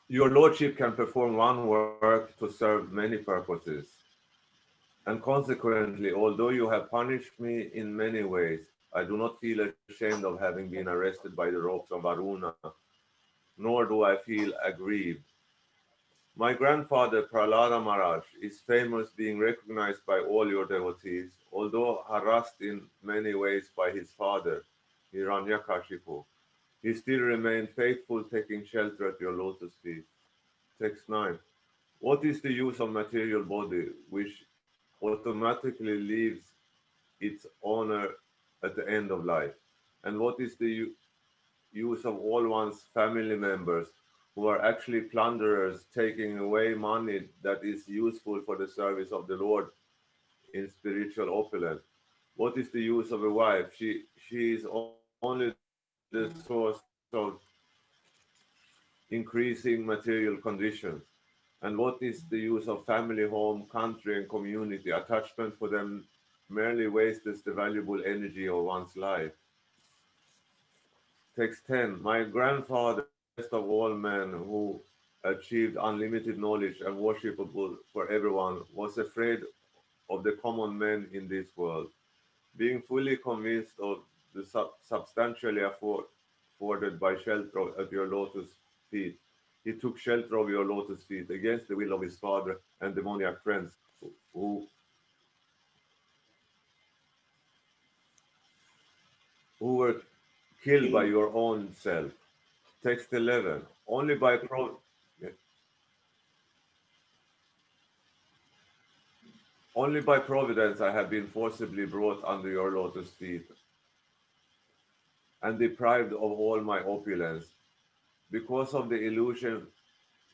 Speaker 7: Your lordship can perform one work to serve many purposes. And consequently, although you have punished me in many ways, I do not feel ashamed of having been arrested by the ropes of Varuna, nor do I feel aggrieved. My grandfather Prahlada Maharaj is famous, being recognized by all your devotees, although harassed in many ways by his father, Hiranyakashipu. He still remained faithful, taking shelter at your lotus feet. Text 9. What is the use of material body which automatically leaves its owner at the end of life? And what is the use of all one's family members who are actually plunderers, taking away money that is useful for the service of the Lord in spiritual opulence? What is the use of a wife? She is only the source of increasing material conditions. And what is the use of family, home, country, and community? Attachment for them merely wastes the valuable energy of one's life. Text 10. My grandfather, best of all men who achieved unlimited knowledge and worshipable for everyone, was afraid of the common men in this world. Being fully convinced of the substantially afforded by shelter at your lotus feet, he took shelter of your lotus feet against the will of his father and demoniac friends who were killed by your own self. Text 11. Only by providence I have been forcibly brought under your lotus feet and deprived of all my opulence. Because of the illusion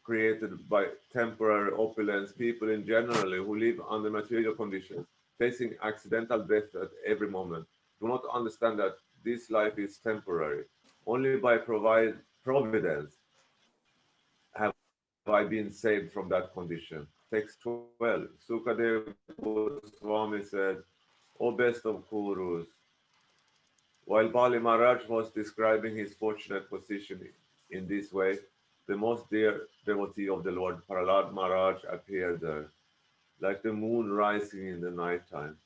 Speaker 7: created by temporary opulence, people in general who live under material conditions, facing accidental death at every moment, do not understand that this life is temporary. Only by providence have I been saved from that condition. Text 12. Sukadeva Goswami said, O best of Kurus, while Bali Maharaj was describing his fortunate position in this way, the most dear devotee of the Lord, Prahlad Maharaj, appeared there, like the moon rising in the nighttime.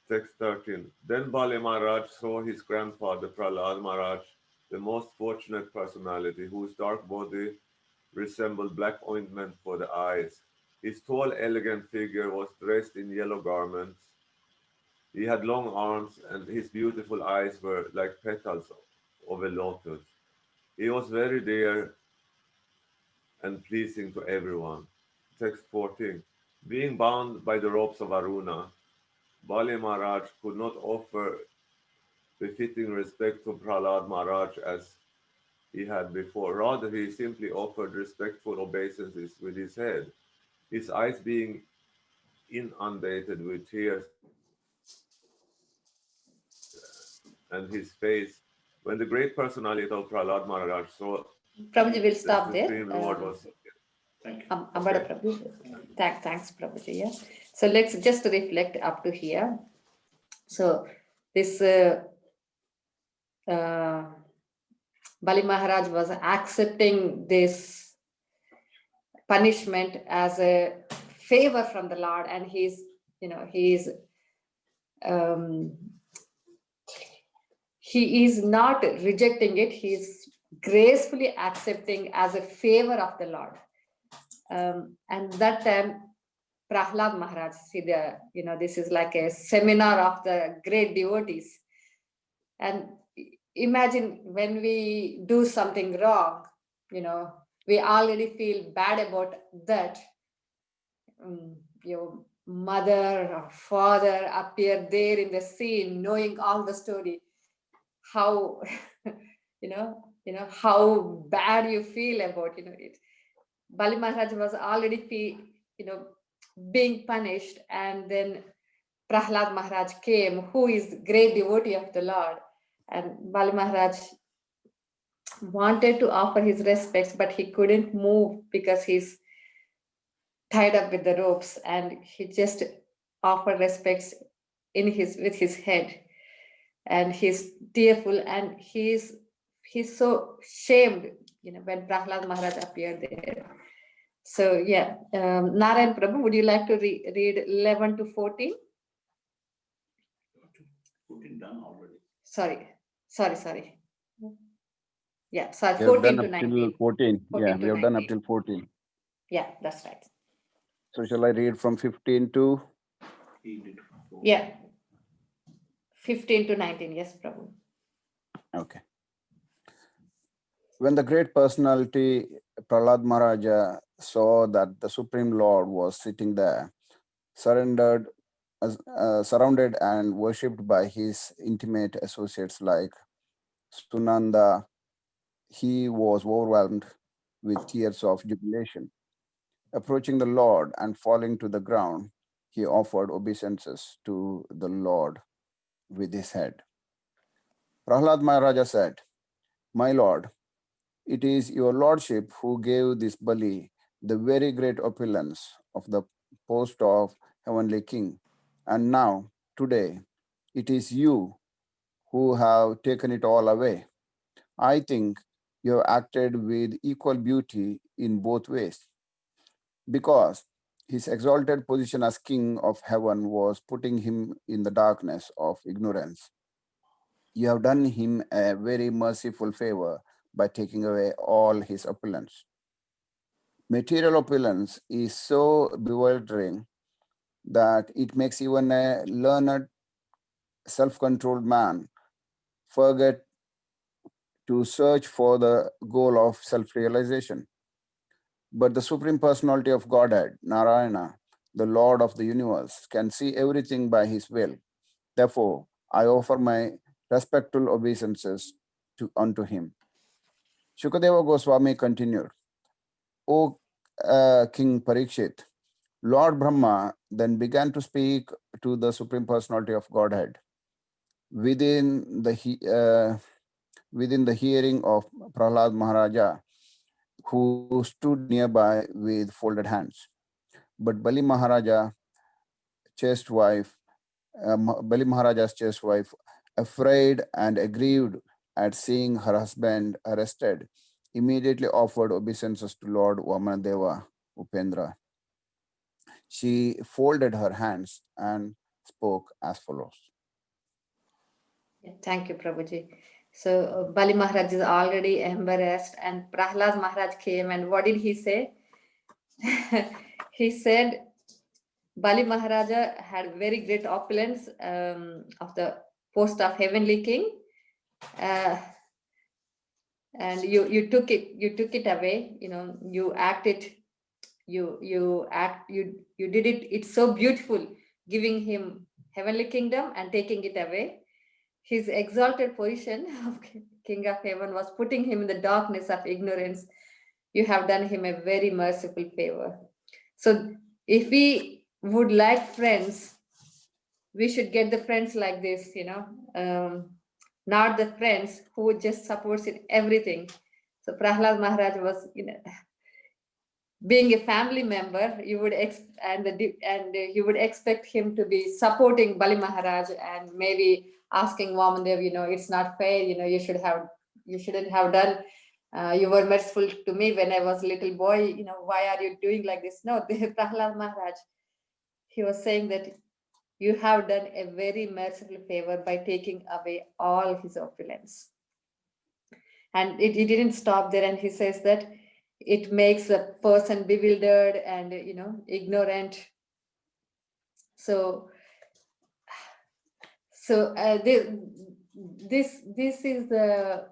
Speaker 7: Text 13. Then Bali Maharaj saw his grandfather, Prahlad Maharaj, the most fortunate personality, whose dark body resembled black ointment for the eyes. His tall, elegant figure was dressed in yellow garments. He had long arms, and his beautiful eyes were like petals of a lotus. He was very dear and pleasing to everyone. Text 14. Being bound by the ropes of Aruna, Bali Maharaj could not offer befitting respect to Prahlad Maharaj as he had before. Rather, he simply offered respectful obeisances with his head, his eyes being inundated with tears and his face. When the great personality of Prahlad Maharaj saw
Speaker 1: Prabhuji will
Speaker 7: the
Speaker 1: stop there.
Speaker 7: Supreme Lord was...
Speaker 3: Thank you.
Speaker 1: Ambada Prabhu. Thanks, Prabhuji. Yeah. So let's just reflect up to here. So this Bali Maharaj was accepting this punishment as a favor from the Lord, and he is not rejecting it. He is gracefully accepting as a favor of the Lord. And that time, Prahlad Maharaj, this is like a seminar of the great devotees. And imagine when we do something wrong, we already feel bad about that. Your mother or father appear there in the scene, knowing all the story. How, how bad you feel about, it. Bali Maharaj was already being punished, and then Prahlad Maharaj came, who is great devotee of the Lord, and Bali Maharaj wanted to offer his respects, but he couldn't move because he's tied up with the ropes, and he just offered respects in his with his head, and he's tearful, and he's so shamed, when Prahlad Maharaj appeared there. So yeah, Narayan Prabhu, would you like to read 11 to 14?
Speaker 3: 14 done already.
Speaker 1: Sorry. Yeah, sorry,
Speaker 6: We have
Speaker 1: 14
Speaker 6: done
Speaker 1: to
Speaker 6: up till
Speaker 1: 19.
Speaker 6: 14. Yeah,
Speaker 1: 14
Speaker 6: we
Speaker 1: to
Speaker 6: have done up
Speaker 1: 19.
Speaker 6: till 14.
Speaker 1: Yeah, that's right.
Speaker 6: So shall I read from 15 to?
Speaker 3: He did 4.
Speaker 1: Yeah, 15 to 19. Yes, Prabhu.
Speaker 6: Okay. When the great personality Prahlad Maharaja saw that the Supreme Lord was sitting there, surrounded and worshipped by his intimate associates like Sunanda, he was overwhelmed with tears of jubilation. Approaching the Lord and falling to the ground, he offered obeisances to the Lord with his head. Prahlad Maharaja said, "My Lord, it is your Lordship who gave this Bali the very great opulence of the post of Heavenly King. And now, today, it is you who have taken it all away. I think you have acted with equal beauty in both ways, because his exalted position as King of Heaven was putting him in the darkness of ignorance. You have done him a very merciful favor by taking away all his opulence. Material opulence is so bewildering that it makes even a learned, self-controlled man forget to search for the goal of self-realization. But the Supreme Personality of Godhead, Narayana, the Lord of the universe, can see everything by his will. Therefore, I offer my respectful obeisances unto him." Shukadeva Goswami continued, "O King Parikshit, Lord Brahma then began to speak to the Supreme Personality of Godhead within the hearing of Prahlad Maharaja, who stood nearby with folded hands. But Bali Maharaja's chaste wife, afraid and aggrieved at seeing her husband arrested, immediately offered obeisances to Lord Vamanadeva Upendra. She folded her hands and spoke as follows.
Speaker 1: Yeah, thank you, Prabhuji. So Bali Maharaj is already embarrassed, and Prahlad Maharaj came, and what did he say? He said Bali Maharaja had very great opulence of the post of Heavenly King, and you took it away. You acted, you did it. It's so beautiful, giving him Heavenly Kingdom and taking it away. His exalted position of King of Heaven was putting him in the darkness of ignorance. You have done him a very merciful favor. So if we would like friends, we should get the friends like this, not the friends who just supports in everything. So Prahlad Maharaj was, being a family member, you would you would expect him to be supporting Bali Maharaj and maybe asking Vamandev, it's not fair, you shouldn't have done. You were merciful to me when I was a little boy, why are you doing like this? No, Prahlad Maharaj, he was saying that you have done a very merciful favor by taking away all his opulence. And it didn't stop there, and he says that it makes a person bewildered and ignorant. So this is the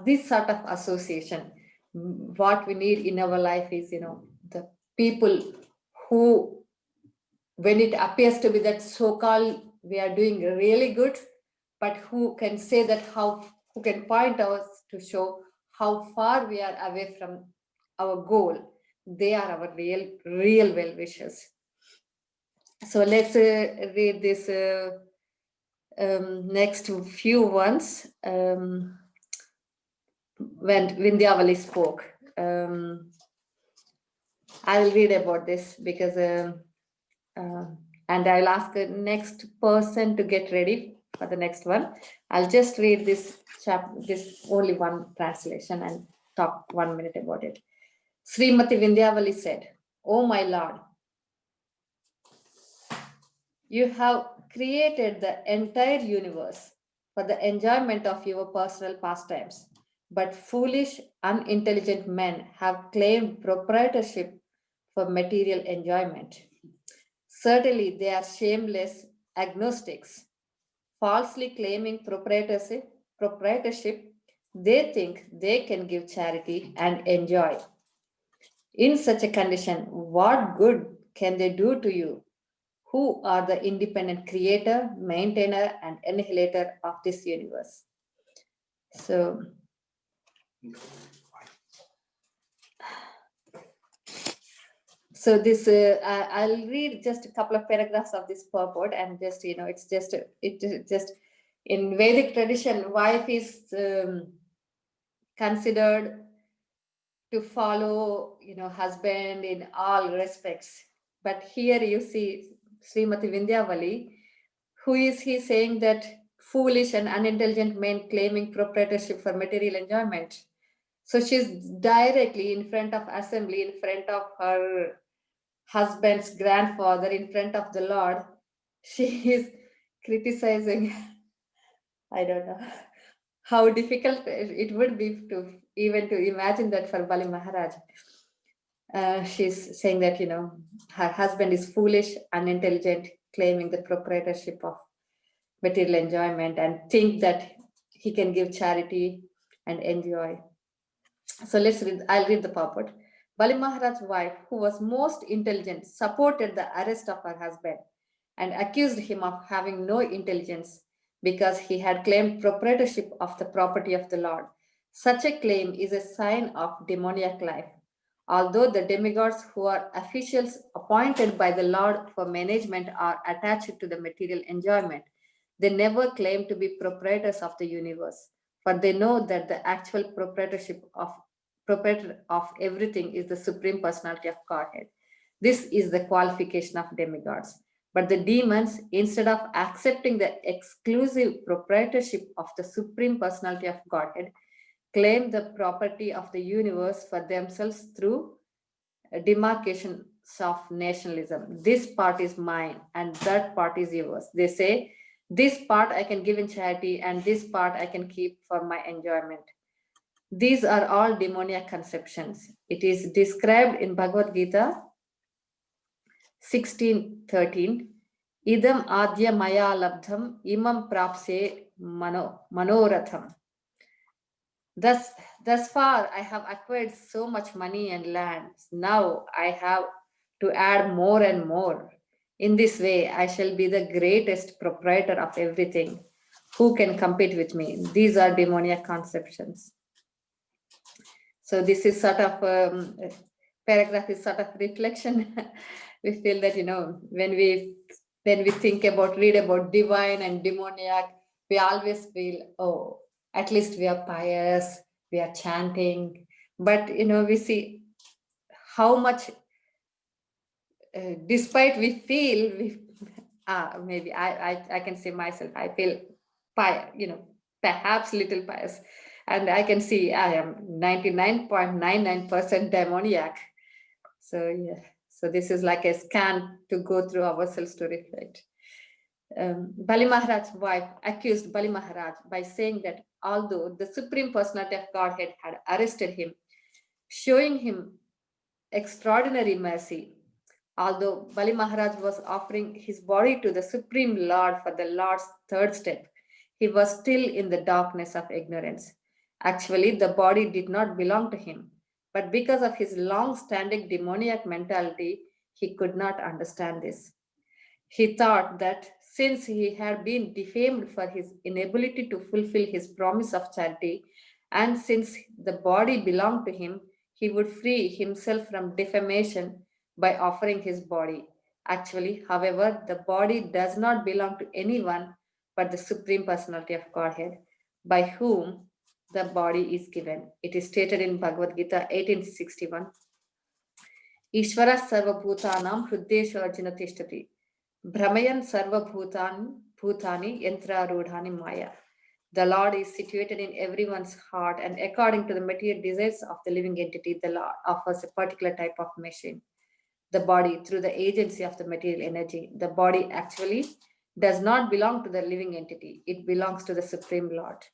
Speaker 1: this sort of association. What we need in our life is the people who, when it appears to be that so-called we are doing really good, but who can say that who can point us to show how far we are away from our goal. They are our real well-wishers. So let's read this next few ones. when Vindhyavali spoke. I will read about this because, and I'll ask the next person to get ready for the next one. I'll just read this this only one translation and talk 1 minute about it. Srimati Vindhyavali said, "Oh my Lord, you have created the entire universe for the enjoyment of your personal pastimes, but foolish, unintelligent men have claimed proprietorship for material enjoyment. Certainly, they are shameless agnostics, falsely claiming proprietorship. They think they can give charity and enjoy. In such a condition, what good can they do to you, who are the independent creator, maintainer, and annihilator of this universe?" So, this I'll read just a couple of paragraphs of this purport, and just it's just it just in Vedic tradition, wife is considered to follow husband in all respects. But here you see Srimati Vindhyavali, who is he saying that foolish and unintelligent men claiming proprietorship for material enjoyment. So she's directly in front of assembly, in front of her husband's grandfather, in front of the Lord. She is criticizing. I don't know how difficult it would be to even to imagine that for Bali Maharaj. She's saying that her husband is foolish, unintelligent, claiming the proprietorship of material enjoyment and think that he can give charity and enjoy. So let's read. I'll read the purport. Bali Maharaj's wife, who was most intelligent, supported the arrest of her husband and accused him of having no intelligence because he had claimed proprietorship of the property of the Lord. Such a claim is a sign of demoniac life. Although the demigods, who are officials appointed by the Lord for management, are attached to the material enjoyment, they never claim to be proprietors of the universe, for they know that the actual proprietor of everything is the Supreme Personality of Godhead. This is the qualification of demigods. But the demons, instead of accepting the exclusive proprietorship of the Supreme Personality of Godhead, claim the property of the universe for themselves through demarcations of nationalism. This part is mine and that part is yours. They say, this part I can give in charity and this part I can keep for my enjoyment. These are all demoniac conceptions. It is described in Bhagavad Gita 16:13. Idam adya maya labdham imam prapse manoratham. Thus far, I have acquired so much money and land. Now I have to add more and more. In this way, I shall be the greatest proprietor of everything. Who can compete with me? These are demoniac conceptions. So this is sort of paragraph is sort of reflection. We feel that when we think about, read about divine and demoniac, we always feel, oh, at least we are pious, we are chanting, but we see how much, despite we feel, maybe I can say myself, I feel pious, perhaps little pious, and I can see I am 99.99% demoniac. So yeah, so this is like a scan to go through ourselves to reflect. Bali Maharaj's wife accused Bali Maharaj by saying that although the Supreme Personality of Godhead had arrested him, showing him extraordinary mercy, although Bali Maharaj was offering his body to the Supreme Lord for the Lord's third step, he was still in the darkness of ignorance. Actually, the body did not belong to him, but because of his long-standing demoniac mentality, he could not understand this. He thought that since he had been defamed for his inability to fulfill his promise of charity, and since the body belonged to him, he would free himself from defamation by offering his body. Actually, however, the body does not belong to anyone but the Supreme Personality of Godhead, by whom the body is given. It is stated in Bhagavad Gita 1861. Ishvara sarvabhutanam hruddeshu arjuna tishtati. Brahmayan sarvabhutani yantrarudhani maya. The Lord is situated in everyone's heart, and according to the material desires of the living entity, the Lord offers a particular type of machine. The body, through the agency of the material energy, the body actually does not belong to the living entity. It belongs to the Supreme Lord.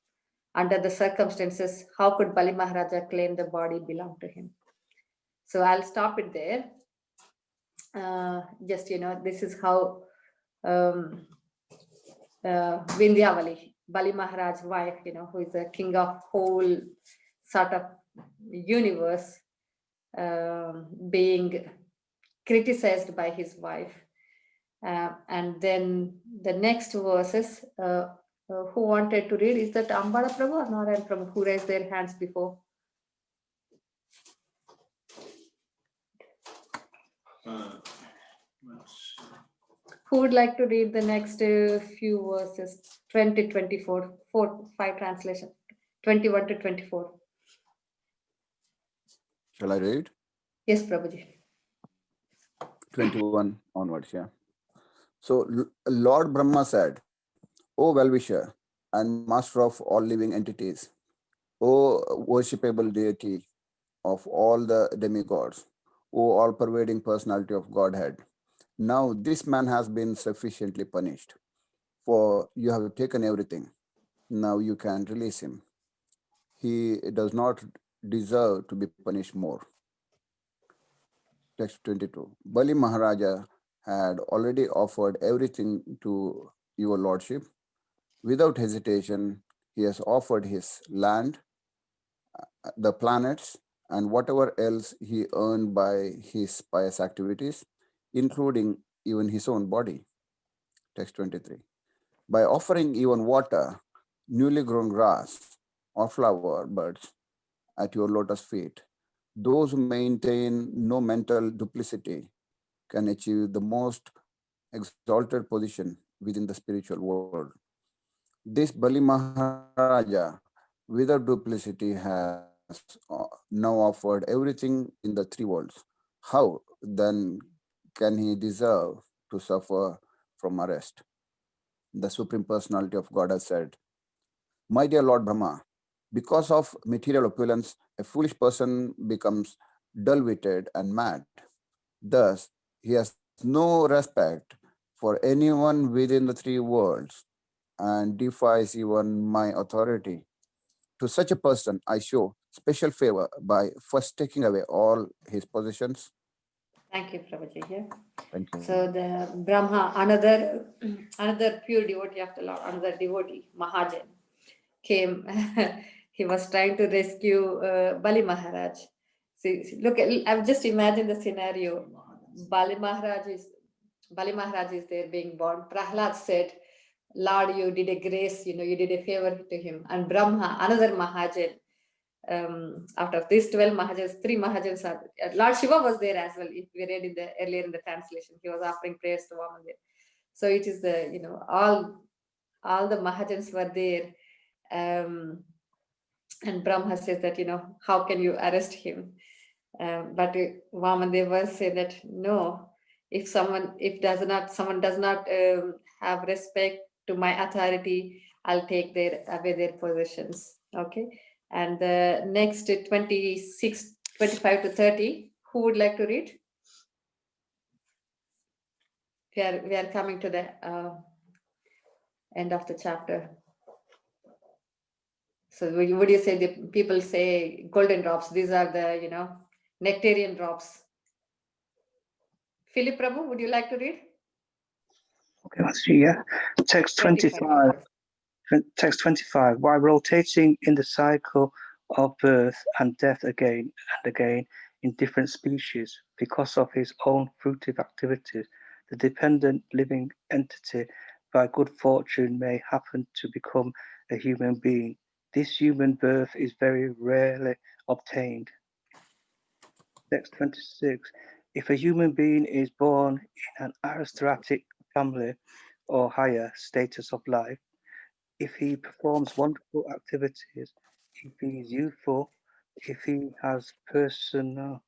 Speaker 1: Under the circumstances, how could Bali Maharaja claim the body belonged to him? So I'll stop it there. Just, this is how Vindhyavali, Bali Maharaj's wife, who is the king of whole sort of universe, being criticized by his wife. And then the next verses, who wanted to read? Is that Ambada Prabhu or Narayan Prabhu who raised their hands before? Who would like to read the next few verses? 20, 24, 4, 5 translation, 21 to 24.
Speaker 6: Shall I read?
Speaker 1: Yes, Prabhuji.
Speaker 6: 21 onwards, yeah. So Lord Brahma said, O well-wisher and master of all living entities, O worshipable deity of all the demigods, O all-pervading personality of Godhead, now this man has been sufficiently punished, for you have taken everything. Now you can release him. He does not deserve to be punished more. Text 22. Bali Maharaja had already offered everything to your lordship. Without hesitation, he has offered his land, the planets, and whatever else he earned by his pious activities, including even his own body. Text 23. By offering even water, newly grown grass, or flower buds at your lotus feet, those who maintain no mental duplicity can achieve the most exalted position within the spiritual world. This Bali Maharaja, without duplicity, has now offered everything in the three worlds. How then can he deserve to suffer from arrest? The Supreme Personality of God has said, My dear Lord Brahma, because of material opulence, a foolish person becomes dull-witted and mad. Thus, he has no respect for anyone within the three worlds and defies even my authority. To such a person, I show special favor by first taking away all his possessions.
Speaker 1: Thank you, Prabhuji. Yeah.
Speaker 6: Thank you.
Speaker 1: So the Brahma, another pure devotee of the Lord, another devotee, Mahajan, came. He was trying to rescue Bali Maharaj. See, look, I've just imagined the scenario. Bali Maharaj is there being born. Prahlad said, Lord, you did a grace, you did a favor to him. And Brahma, another Mahajan, out of these 12 Mahajans, 3 Mahajans are, Lord Shiva was there as well. If we read earlier in the translation, he was offering prayers to Vaman. So it is all the Mahajans were there. And Brahma says that, how can you arrest him? But Vamadeva said that no, if someone does not have respect to my authority, I'll take away their possessions. Okay. And the next 26, 25 to 30, who would like to read? We are coming to the end of the chapter. So would you say the people say golden drops? These are the, nectarian drops. Philip Prabhu, would you like to read?
Speaker 3: Okay, let's see. Yeah, text 25. Text 25. While rotating in the cycle of birth and death again and again in different species, because of his own fruitive activities, the dependent living entity by good fortune may happen to become a human being. This human birth is very rarely obtained. Text 26. If a human being is born in an aristocratic family or higher status of life, if he performs wonderful activities, if he is youthful, if he has personal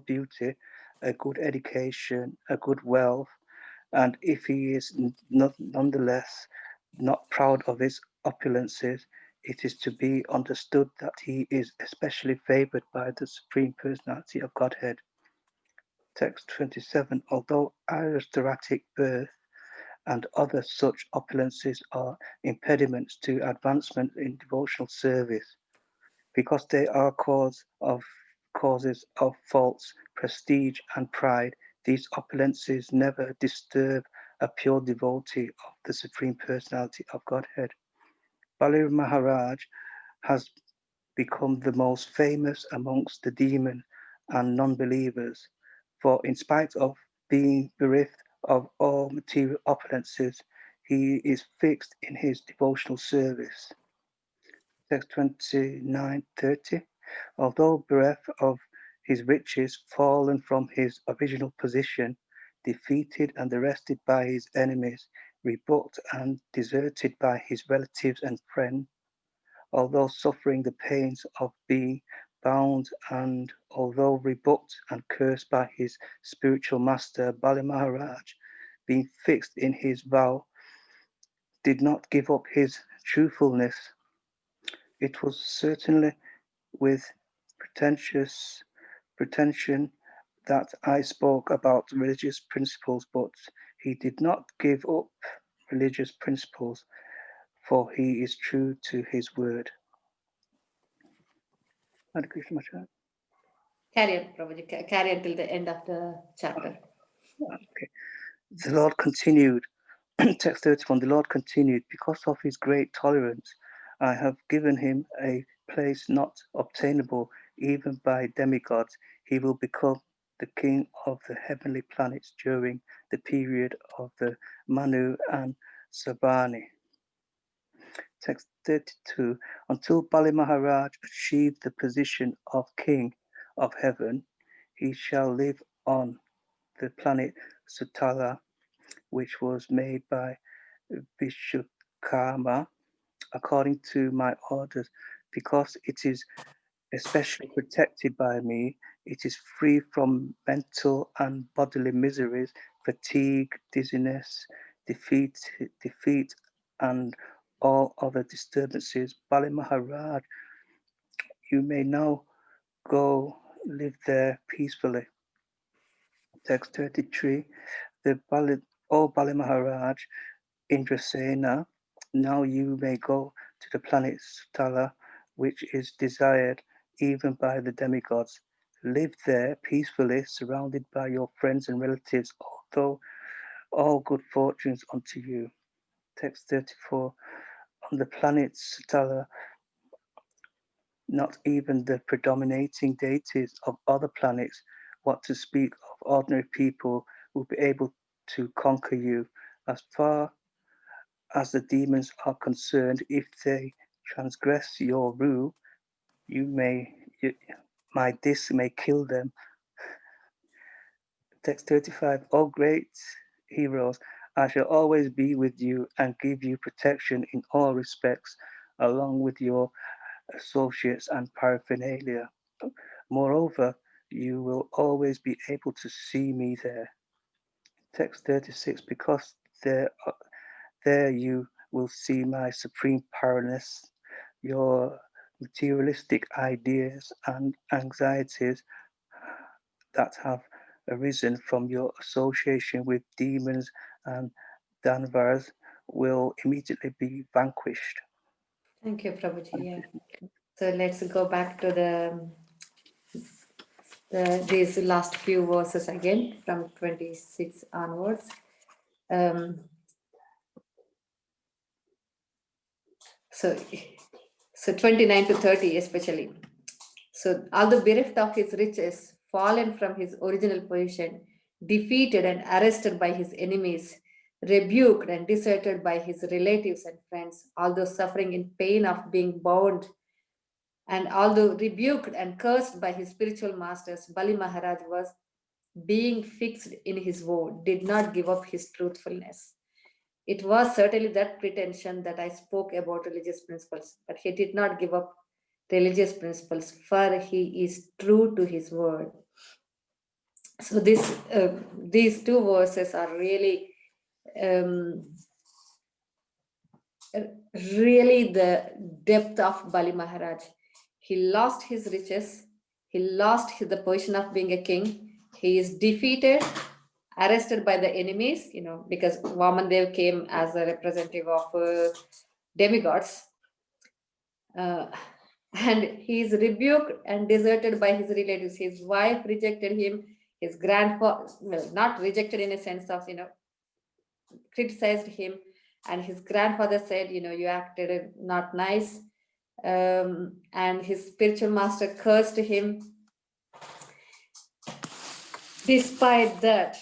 Speaker 3: beauty, a good education, a good wealth, and if he is nonetheless not proud of his opulences, it is to be understood that he is especially favored by the Supreme Personality of Godhead. Text 27. Although aristocratic birth and other such opulences are impediments to advancement in devotional service, because they are causes of faults, prestige, and pride, these opulences never disturb a pure devotee of the Supreme Personality of Godhead. Bali Maharaj has become the most famous amongst the demon and non-believers, for in spite of being bereft of all material opulences, he is fixed in his devotional service. Text 29:30. Although bereft of his riches, fallen from his original position, defeated and arrested by his enemies, rebuffed and deserted by his relatives and friends, although suffering the pains of being bound, and although rebuffed and cursed by his spiritual master, Bali Maharaj, being fixed in his vow, did not give up his truthfulness. It was certainly with pretension that I spoke about religious principles, but he did not give up religious principles, for he is true to his word. Hare Krishna, Maharaj.
Speaker 1: Carry on, Prabhuji. Carry on till the end of the chapter.
Speaker 3: Okay. The Lord continued, text 31, the Lord continued, because of his great tolerance, I have given him a place not obtainable even by demigods. He will become the king of the heavenly planets during the period of the Manu and Sabani. Text 32, until Bali Maharaj achieved the position of king of heaven, he shall live on the planet Sutala, which was made by Vishwakarma according to my orders, because it is especially protected by me. It is free from mental and bodily miseries, fatigue, dizziness, defeat, and all other disturbances. Bali Maharaj, you may now go live there peacefully. Text 33. O Bali Maharaj, Indrasena, now you may go to the planet Sutala, which is desired even by the demigods. Live there peacefully, surrounded by your friends and relatives, although all good fortunes unto you. Text 34. On the planet Sutala, not even the predominating deities of other planets, what to speak of ordinary people, will be able to conquer you. As far as the demons are concerned, if they transgress your rule, my dis may kill them. Text 35, O great heroes, I shall always be with you and give you protection in all respects, along with your associates and paraphernalia. Moreover, you will always be able to see me there. Text 36, because there you will see my supreme powerlessness, your materialistic ideas and anxieties that have arisen from your association with demons and danvars will immediately be vanquished.
Speaker 1: Thank you, Prabhuji. Yeah. So let's go back to these last few verses again from 26 onwards. So 29 to 30 especially. So although bereft of his riches, fallen from his original position, defeated and arrested by his enemies, rebuked and deserted by his relatives and friends, although suffering in pain of being bound, and although rebuked and cursed by his spiritual masters, Bali Maharaj was being fixed in his vow, did not give up his truthfulness. It was certainly that pretension that I spoke about religious principles, but he did not give up religious principles, for he is true to his word. So these two verses are really really the depth of Bali Maharaj. He lost his riches, he lost the position of being a king, he is defeated, arrested by the enemies, because Vamandev came as a representative of demigods. And he is rebuked and deserted by his relatives. His wife rejected him, his grandfather, well, not rejected in a sense of, criticized him, and his grandfather said, you acted not nice, and his spiritual master cursed him. Despite that,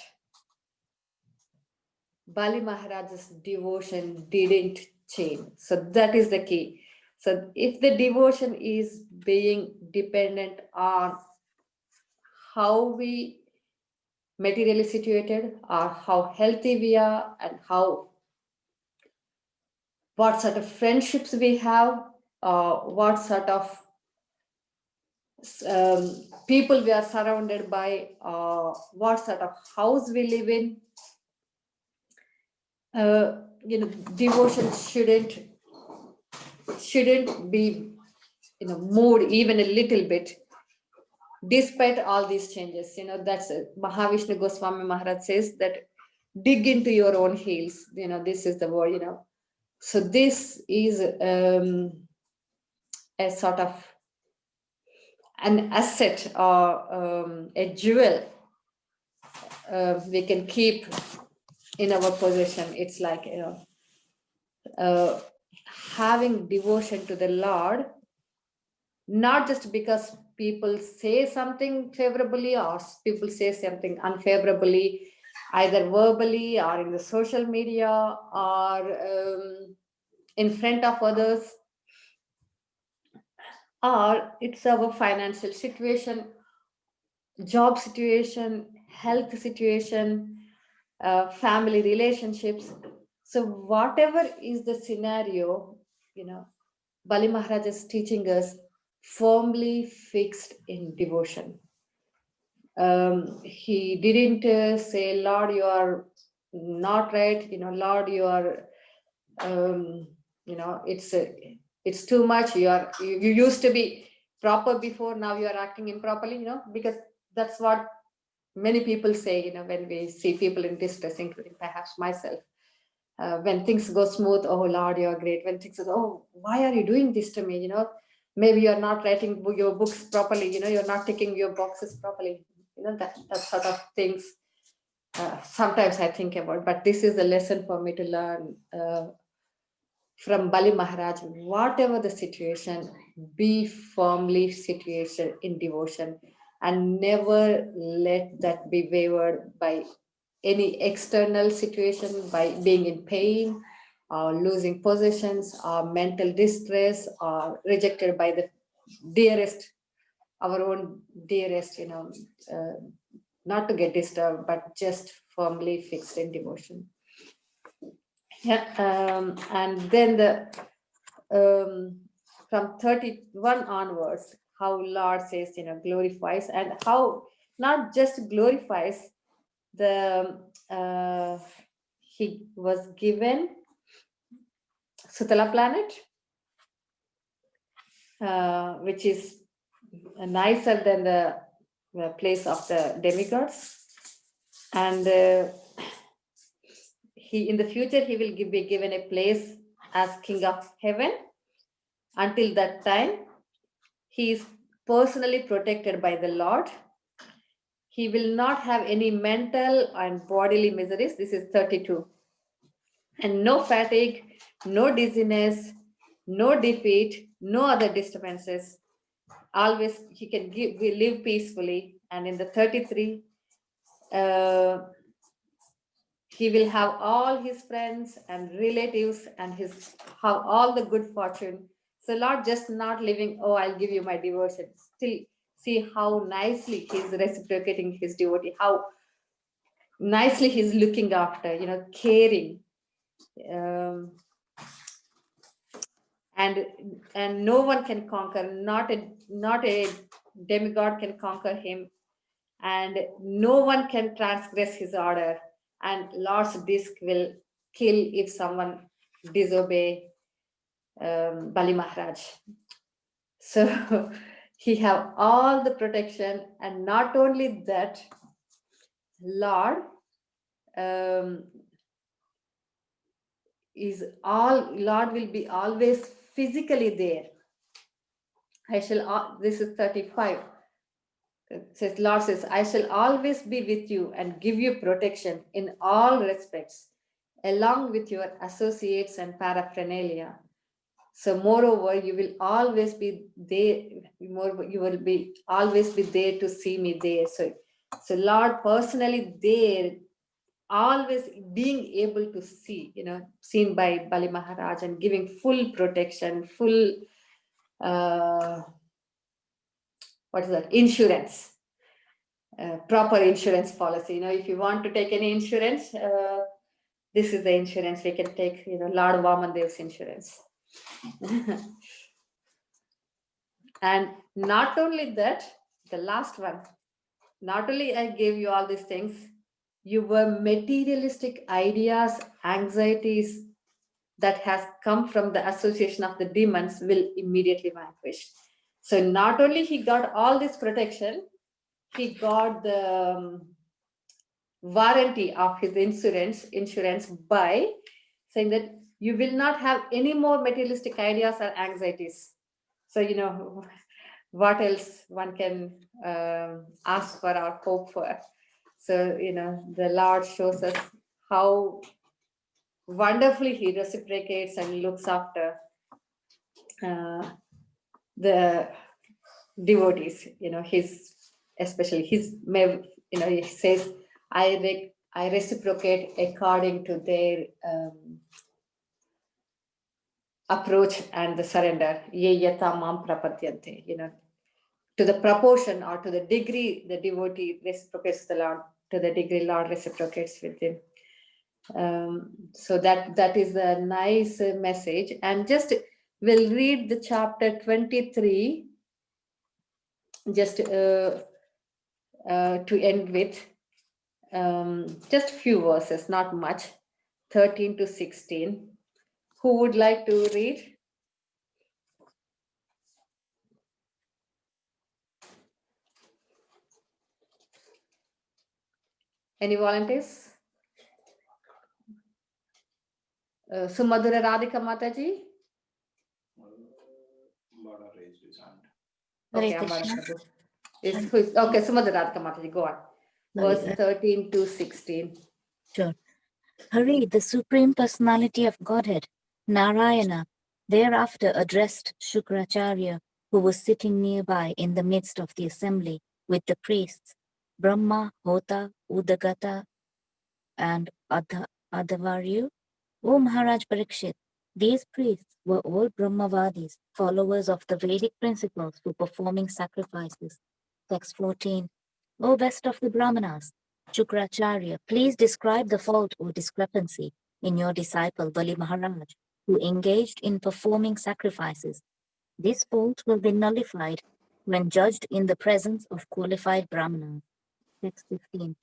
Speaker 1: Bali Maharaj's devotion didn't change. So that is the key. So if the devotion is being dependent on how we materially situated, or how healthy we are, and what sort of friendships we have, what sort of people we are surrounded by, what sort of house we live in, devotion shouldn't be moved even a little bit despite all these changes. That's Mahavishnu Goswami Maharaj says that dig into your own heels. This is the word. So this is a sort of an asset, or a jewel we can keep in our possession. It's like having devotion to the Lord, not just because people say something favorably or people say something unfavorably, either verbally or in the social media or in front of others, or it's our financial situation, job situation, health situation, family relationships. So whatever is the scenario, Bali Maharaj is teaching us firmly fixed in devotion. He didn't say, Lord, you are not right, Lord, you are, it's too much. You used to be proper before, now you are acting improperly, because that's what many people say, when we see people in distress, including perhaps myself. When things go smooth, oh Lord, you are great. When things are, oh, why are you doing this to me? Maybe you're not writing your books properly, you're not ticking your boxes properly, that sort of things. Sometimes I think about, but this is a lesson for me to learn from Bali Maharaj. Whatever the situation, be firmly situated in devotion, and never let that be wavered by any external situation, by being in pain or losing possessions or mental distress or rejected by the dearest, our own dearest, not to get disturbed, but just firmly fixed in devotion. Yeah, and then from 31 onwards, how Lord says, glorifies, and how not just glorifies, he was given Sutala planet, which is nicer than the place of the demigods, and in the future he will be given a place as king of heaven. Until that time, he is personally protected by the Lord. He will not have any mental and bodily miseries. This is 32. And no fatigue, no dizziness, no defeat, no other disturbances. Always he can live peacefully. And in the 33, he will have all his friends and relatives and have all the good fortune. So Lord just not living, oh, I'll give you my devotion. Still see how nicely he's reciprocating his devotee, how nicely he's looking after, caring. and no one can conquer, not a demigod can conquer him, and no one can transgress his order, and Lord's disc will kill if someone disobey Bali Maharaj. So he have all the protection, and not only that, Lord Lord will be always physically there. This is 35. It says, Lord says, I shall always be with you and give you protection in all respects, along with your associates and paraphernalia. So moreover, you will always be there. You will be always be there to see me there. So Lord personally there, always being able to see, seen by Bali Maharaj, and giving full protection, full what is that? Insurance, proper insurance policy. If you want to take any insurance, this is the insurance we can take. Lord Vamandev's insurance. And not only that, the last one, not only I gave you all these things, your materialistic ideas, anxieties that has come from the association of the demons will immediately vanquish. So not only he got all this protection, he got the warranty of his insurance by saying that you will not have any more materialistic ideas or anxieties. So what else one can ask for or hope for. So the Lord shows us how wonderfully he reciprocates and looks after the devotees. He says, I reciprocate according to their approach and the surrender. Ye yata mam prapadyante. To the proportion or to the degree the devotee reciprocates the Lord, to the degree Lord reciprocates with him. So that is a nice message. And just we'll read the chapter 23, just to end with just few verses, not much, 13 to 16. Who would like to read? Any volunteers? Sumadura Radhika Mataji? Okay,
Speaker 8: Hare Krishna.
Speaker 1: Okay, Sumadura Radhika Mataji, go on. Verse
Speaker 8: Sorry,
Speaker 1: 13 to 16.
Speaker 8: Sure. Hari, the Supreme Personality of Godhead, Narayana, thereafter addressed Shukracharya, who was sitting nearby in the midst of the assembly with the priests, Brahma, Hota, Udagata, and Adhavaryu. O Maharaj Parikshit, these priests were all Brahmavadis, followers of the Vedic principles for performing sacrifices. Text 14. O best of the Brahmanas, Shukracharya, please describe the fault or discrepancy in your disciple Bali Maharaj, who engaged in performing sacrifices. This fault will be nullified when judged in the presence of qualified Brahmanas. Text 15.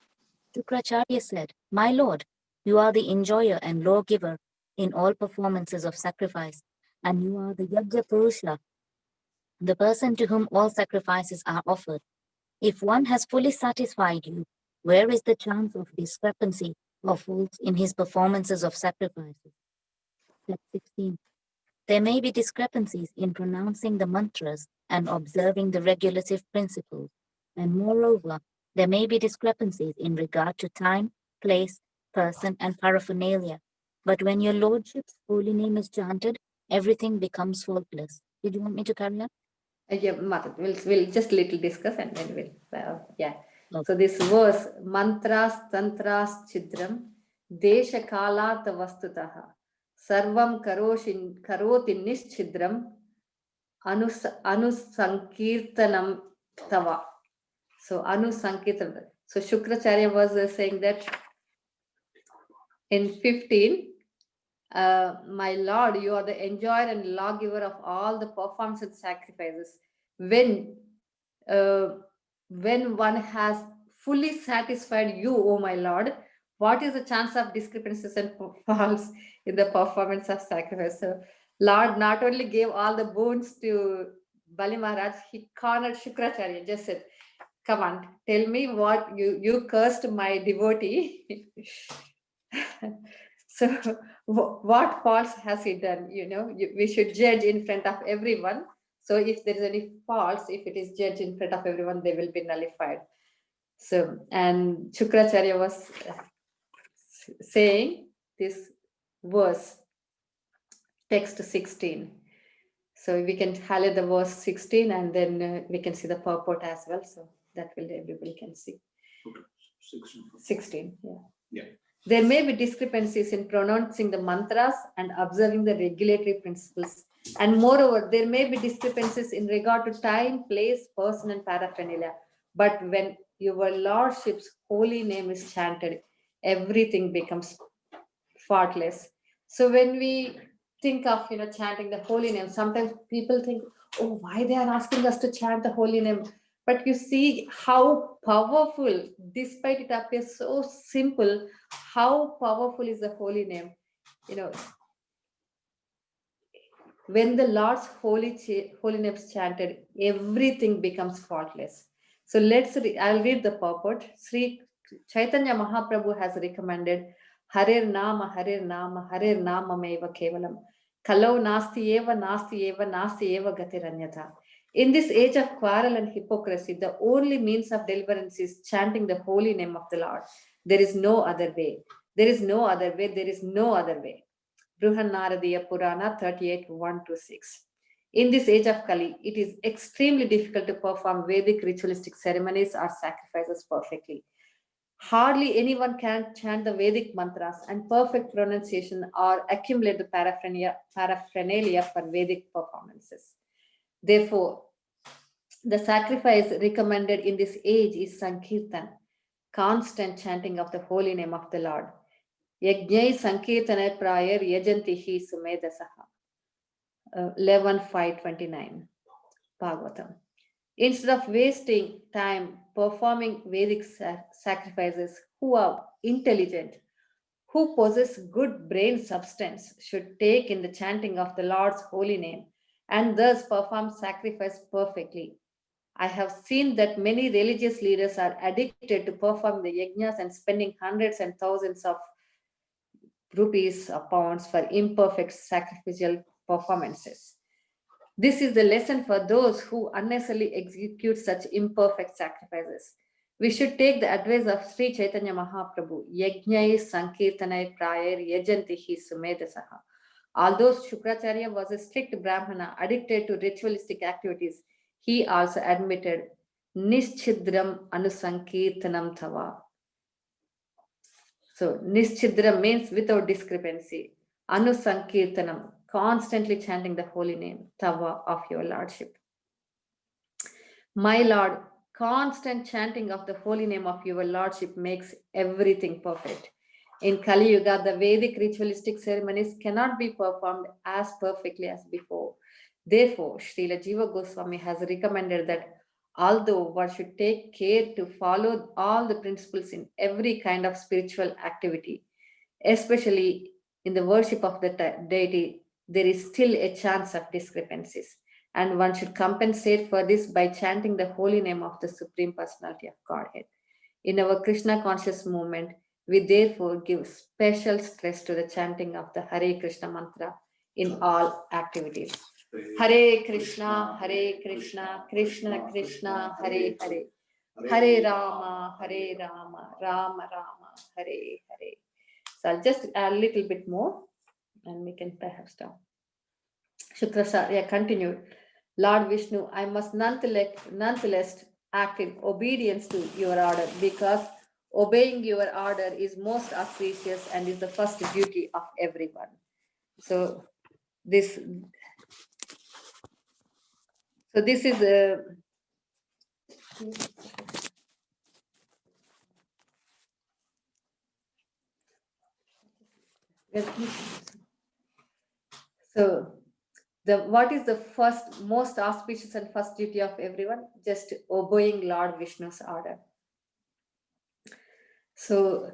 Speaker 8: Shukracharya said, My Lord, you are the enjoyer and lawgiver in all performances of sacrifice, and you are the Yajna Purusha, the person to whom all sacrifices are offered. If one has fully satisfied you, where is the chance of discrepancy or faults in his performances of sacrifices? Text 16. There may be discrepancies in pronouncing the mantras and observing the regulative principles, and moreover, there may be discrepancies in regard to time, place, person, and paraphernalia. But when your lordship's holy name is chanted, everything becomes faultless. Did you want me to carry on?
Speaker 1: Yeah, Mata, we'll just little discuss and then we'll, yeah.
Speaker 8: Okay.
Speaker 1: So this verse, mantras, tantras, chidram, desha kalat vastutaha, sarvam karoti nischidram, anusankirtanam tava. So anusankirtanam. So Shukracharya was saying that in 15, My Lord, you are the enjoyer and lawgiver of all the performance and sacrifices. When uh, when one has fully satisfied you, O my Lord, what is the chance of discrepancies and faults in the performance of sacrifice? So, Lord not only gave all the boons to Bali Maharaj, he cornered Shukracharya, just said, come on, tell me what you cursed my devotee. So, what faults has he done? We should judge in front of everyone. So, if there is any faults, if it is judged in front of everyone, they will be nullified. So, and Shukracharya was saying this verse, text 16. So, we can highlight the verse 16 and then we can see the purport as well. So, that will everybody can see. 16, yeah. There may be discrepancies in pronouncing the mantras and observing the regulatory principles. And moreover, there may be discrepancies in regard to time, place, person, and paraphernalia. But when your Lordship's holy name is chanted, everything becomes faultless. So when we think of chanting the holy name, sometimes people think, oh, why they are asking us to chant the holy name? But you see how powerful, despite it appears so simple, how powerful is the holy name. When the Lord's holy name is chanted, everything becomes faultless. So I'll read the purport. Sri Chaitanya Mahaprabhu has recommended Harer Nama, Harer Nama, Harer Nama Meva Kevalam. Kalau Nasti Eva, Nasti Eva, Nasti Eva Gatiranyata. In this age of quarrel and hypocrisy, the only means of deliverance is chanting the holy name of the Lord. There is no other way. There is no other way. There is no other way. Bruhanaradiya Purana 38 1-6. In this age of Kali, it is extremely difficult to perform Vedic ritualistic ceremonies or sacrifices perfectly. Hardly anyone can chant the Vedic mantras and perfect pronunciation or accumulate the paraphernalia for Vedic performances. Therefore, the sacrifice recommended in this age is Sankirtan, constant chanting of the holy name of the Lord. Yajnai Sankirtana Prayar Yajantihi Sumedasaha. 11.5.29 Bhagavatam. Instead of wasting time performing Vedic sacrifices, who are intelligent, who possess good brain substance, should take in the chanting of the Lord's holy name and thus perform sacrifice perfectly. I have seen that many religious leaders are addicted to perform the yajnas and spending hundreds and thousands of rupees or pounds for imperfect sacrificial performances. This is the lesson for those who unnecessarily execute such imperfect sacrifices. We should take the advice of Sri Chaitanya Mahaprabhu, Yajnai Sankirtanai Prayar Yajantihi Sumedasaha. Although Shukracharya was a strict Brahmana addicted to ritualistic activities, he also admitted Nischidram Anusankirtanam Tava. So, Nischidram means without discrepancy. Anusankirtanam, constantly chanting the holy name, Tava, of your Lordship. My Lord, constant chanting of the holy name of your Lordship makes everything perfect. In Kali Yuga, the Vedic ritualistic ceremonies cannot be performed as perfectly as before. Therefore, Srila Jiva Goswami has recommended that although one should take care to follow all the principles in every kind of spiritual activity, especially in the worship of the deity, there is still a chance of discrepancies. And one should compensate for this by chanting the holy name of the Supreme Personality of Godhead. In our Krishna conscious movement, we therefore give special stress to the chanting of the Hare Krishna mantra in all activities. Hare Krishna, Krishna Krishna, Hare Hare, Hare Rama, Rama Rama, Hare Hare. So I'll just add a little bit more and we can perhaps stop. Shukracharya continued, Lord Vishnu, I must nonetheless act in obedience to your order because obeying your order is most auspicious and is the first duty of everyone. So this is a So what is the most auspicious and first duty of everyone? Just obeying Lord Vishnu's order. So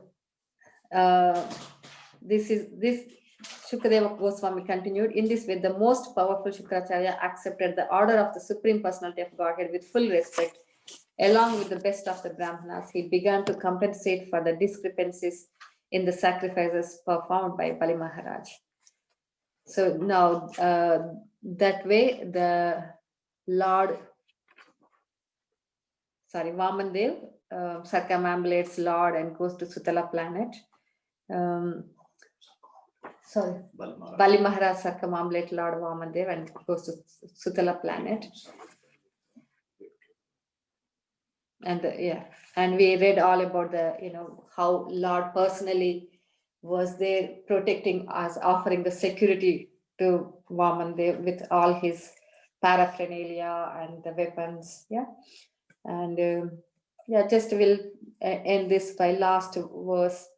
Speaker 1: this Shukadeva Goswami continued. In this way, the most powerful Shukracharya accepted the order of the Supreme Personality of Godhead with full respect. Along with the best of the Brahmanas, he began to compensate for the discrepancies in the sacrifices performed by Bali Maharaj. So now, that way, the Lord, Vamandev circumambulates Lord and goes to Sutala planet. Bali Maharaj circumambulates Lord Vamandev and goes to Sutala planet. And and we read all about how Lord personally was there protecting us, offering the security to Vamandev with all his paraphernalia and the weapons. And just will end this by last verse,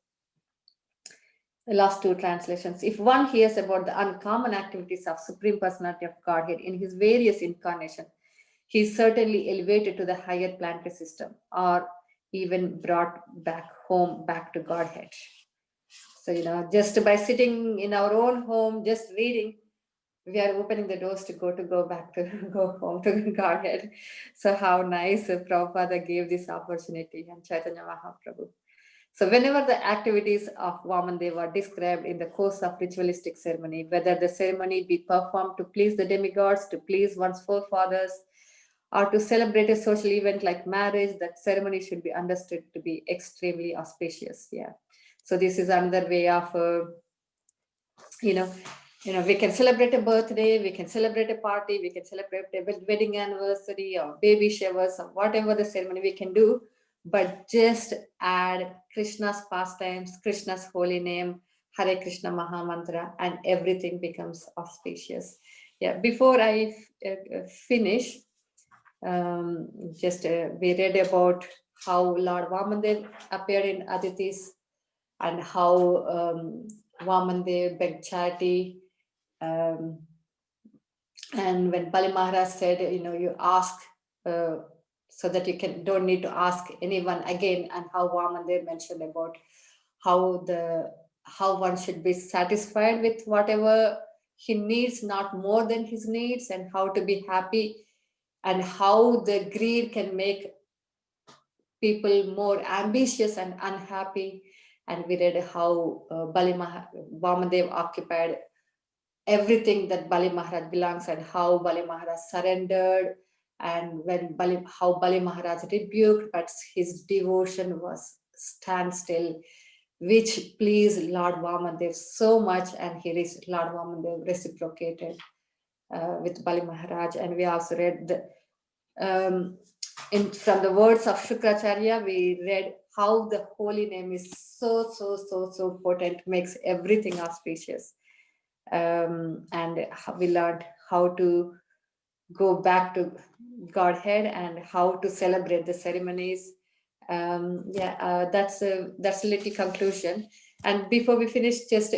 Speaker 1: the last two translations. If one hears about the uncommon activities of Supreme Personality of Godhead in his various incarnations, he is certainly elevated to the higher planetary system, or even brought back home, back to Godhead. So, just by sitting in our own home, just reading, we are opening the doors to go back to go home to Godhead. So how nice Prabhupada gave this opportunity, and Chaitanya Mahaprabhu. So whenever the activities of Vamandev are described in the course of ritualistic ceremony, whether the ceremony be performed to please the demigods, to please one's forefathers, or to celebrate a social event like marriage, that ceremony should be understood to be extremely auspicious. So this is another way of, we can celebrate a birthday, we can celebrate a party, we can celebrate a wedding anniversary or baby showers or whatever the ceremony we can do, but just add Krishna's pastimes, Krishna's holy name, Hare Krishna Mahamantra, and everything becomes auspicious. Before I finish, we read about how Lord Vamandev appeared in Aditi's and how Vamandev begged charity. And when Bali Maharaj said, you ask so that you don't need to ask anyone again, and how Vamandev mentioned about how one should be satisfied with whatever he needs, not more than his needs, and how to be happy, and how the greed can make people more ambitious and unhappy. And we read how Vamandev occupied everything that Bali Maharaj belongs, and how Bali Maharaj surrendered, and how Bali Maharaj rebuked, but his devotion was standstill, which pleased Lord Vamandev so much, and Lord Vamandev reciprocated with Bali Maharaj. And we also read from the words of Shukracharya, we read how the holy name is so potent, makes everything auspicious. And we learned how to go back to Godhead and how to celebrate the ceremonies. That's a little conclusion. And before we finish, just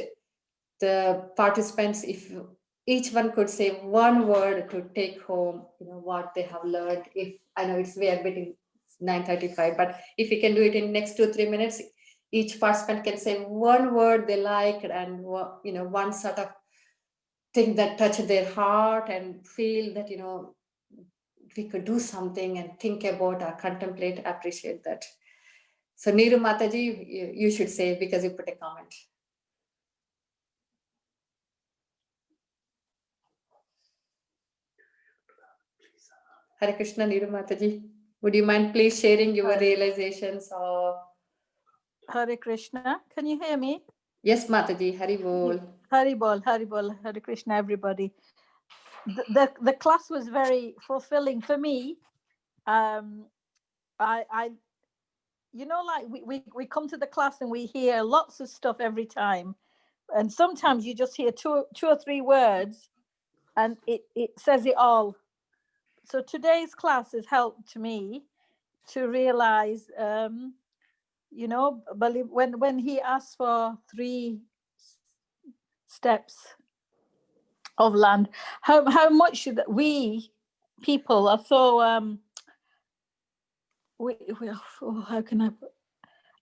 Speaker 1: the participants, if each one could say one word to take home, what they have learned. If I know we are between 9:35, but if we can do it in next 2-3 minutes, each participant can say one word they liked, and one sort of thing that touched their heart, and feel that we could do something and think about or contemplate, appreciate that. So Neeru Mataji, you should say, because you put a comment. Hare Krishna, Neeru Mataji. Would you mind please sharing your realizations or?
Speaker 9: Hare Krishna. Can you hear me?
Speaker 1: Yes, Mataji. Hari Bol.
Speaker 9: Hari Bol, Hari Bol, Hare Krishna, everybody. The class was very fulfilling for me. We come to the class and we hear lots of stuff every time, and sometimes you just hear two or three words, and it says it all. So today's class has helped me to realize, when he asked for 3 steps of land. How much that we people are so how can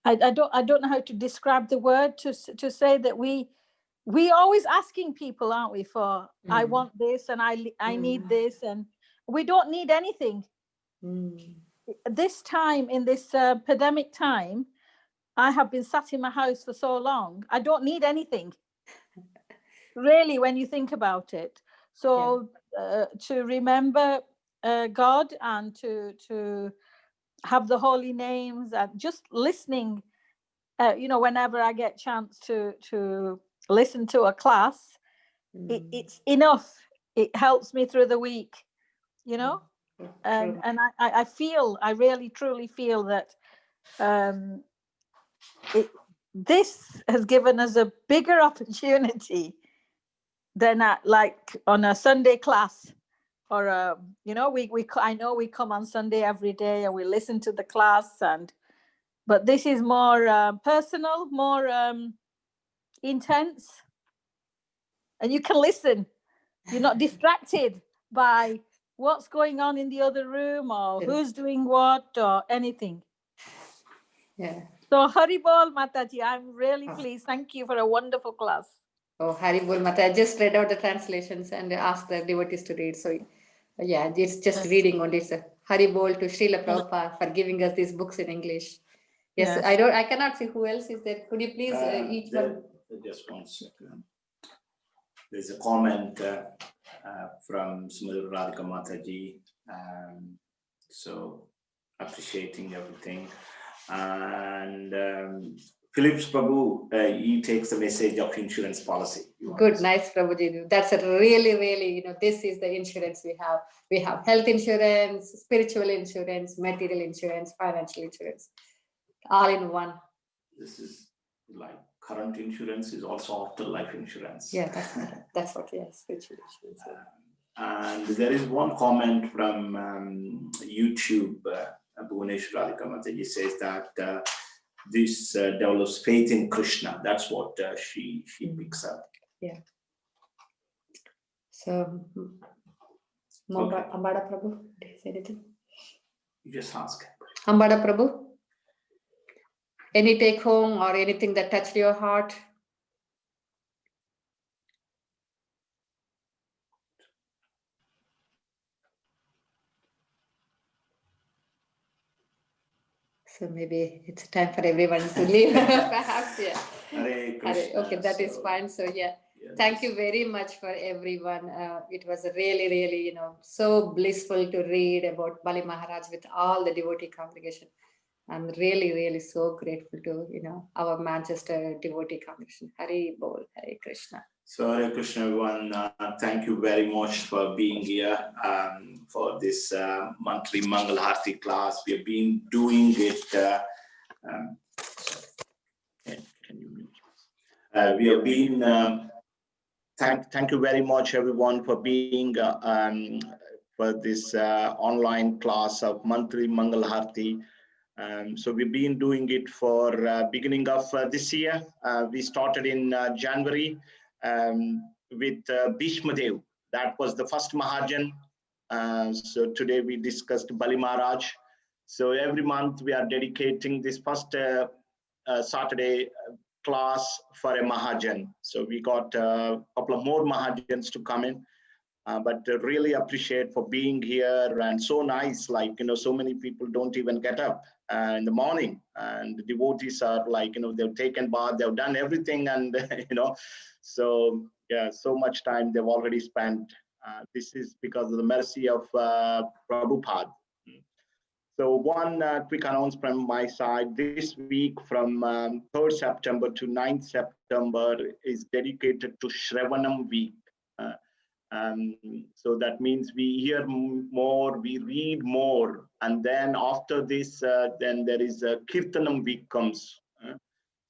Speaker 9: I don't know how to describe the word to say that we always asking people, aren't we, for I want this and I need this, and we don't need anything. This time, in this pandemic time, I have been sat in my house for so long, I don't need anything really, when you think about it. So to remember God and to have the holy names and just listening, whenever I get chance to listen to a class, it's enough. It helps me through the week, and I really truly feel that this has given us a bigger opportunity than like on a Sunday class, or I know we come on Sunday every day and we listen to the class, but this is more personal, more intense, and you can listen. You're not distracted by what's going on in the other room or who's doing what or anything.
Speaker 1: Yeah.
Speaker 9: So Haribol Mataji, I'm really pleased. Thank you for a wonderful class.
Speaker 1: Oh, Haribol Mata. I just read out the translations and asked the devotees to read. So yeah, it's just reading only. It's a Haribol to Srila Prabhupada for giving us these books in English. Yes,
Speaker 9: Yes.
Speaker 1: I cannot see who else is there. Could you please each one?
Speaker 10: Just one second. There's a comment from Sumit Radhika Mataji. So appreciating everything. And Phillips Prabhu, he takes the message of insurance policy.
Speaker 1: Good, nice, Prabhuji. That's a really, this is the insurance we have. We have health insurance, spiritual insurance, material insurance, financial insurance, all in one.
Speaker 10: This is like current insurance is also afterlife insurance.
Speaker 1: Yeah, that's what, yeah, spiritual insurance.
Speaker 10: And there is one comment from YouTube. Bhuvanesh Radhika Mataji says that this develops faith in Krishna. That's what she picks up.
Speaker 1: Yeah. So, Ambada Prabhu, did you say anything?
Speaker 10: You just ask.
Speaker 1: Ambada Prabhu, any take home or anything that touched your heart? So maybe it's time for everyone to leave, perhaps, yeah.
Speaker 10: Hare Krishna.
Speaker 1: Okay, that is fine. So yeah, thank you very much for everyone. It was really, so blissful to read about Bali Maharaj with all the devotee congregation. I'm really so grateful to, our Manchester devotee congregation. Hari Bol, Hare Krishna.
Speaker 10: So Hare Krishna, everyone. Thank you very much for being here for this monthly Mangal Harti class. We have been doing it. We have been. Thank you very much, everyone, for being for this online class of monthly Mangal Harti. So we've been doing it for beginning of this year. We started in January with Bhishma Dev. That was the first Mahajan. So today we discussed Bali Maharaj. So every month we are dedicating this first Saturday class for a Mahajan. So we got a couple of more Mahajans to come in. But really appreciate for being here, and so nice, like, so many people don't even get up in the morning, and the devotees are like, they've taken bath, they've done everything, and so yeah, so much time they've already spent. This is because of the mercy of Prabhupada. So one quick announcement from my side. This week from 3rd September to 9th September is dedicated to Shravanam week. So that means we hear more, we read more, and then after this, then there is a Kirtanam week comes.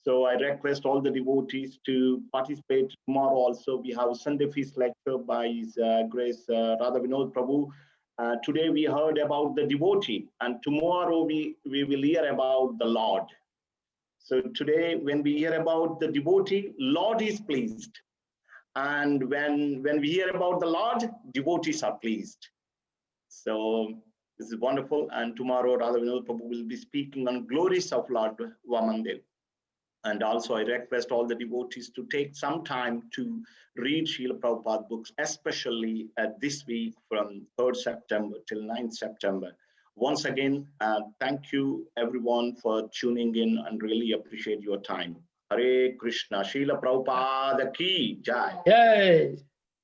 Speaker 10: So I request all the devotees to participate. Tomorrow also we have a Sunday feast lecture by His Grace Radha Vinod Prabhu. Today we heard about the devotee, and tomorrow we will hear about the Lord. So today when we hear about the devotee, Lord is pleased. And when we hear about the Lord, devotees are pleased. So this is wonderful. And tomorrow, Radha Vinod Prabhu will be speaking on glories of Lord Vamandev. And also, I request all the devotees to take some time to read Srila Prabhupada books, especially this week from 3rd September till 9th September. Once again, thank you everyone for tuning in and really appreciate your time. Hare Krishna, Srila Prabhupada ki jai.
Speaker 5: Yay!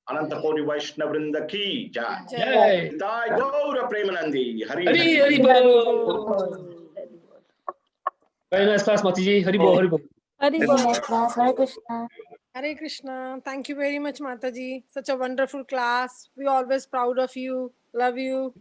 Speaker 10: Ananta Koti Vaishnava Vrinda ki jai.
Speaker 5: Yay!
Speaker 10: Jai Gaura Premanandi. Hari
Speaker 5: Hari Hari Bol. Very nice class, Mataji. Hari Bol, Hari Bol.
Speaker 9: Hari
Speaker 8: Very
Speaker 9: Bol.
Speaker 8: nice class. Hare Krishna.
Speaker 2: Hare Krishna. Thank you very much, Mataji. Such a wonderful class. We're always proud of you. Love you.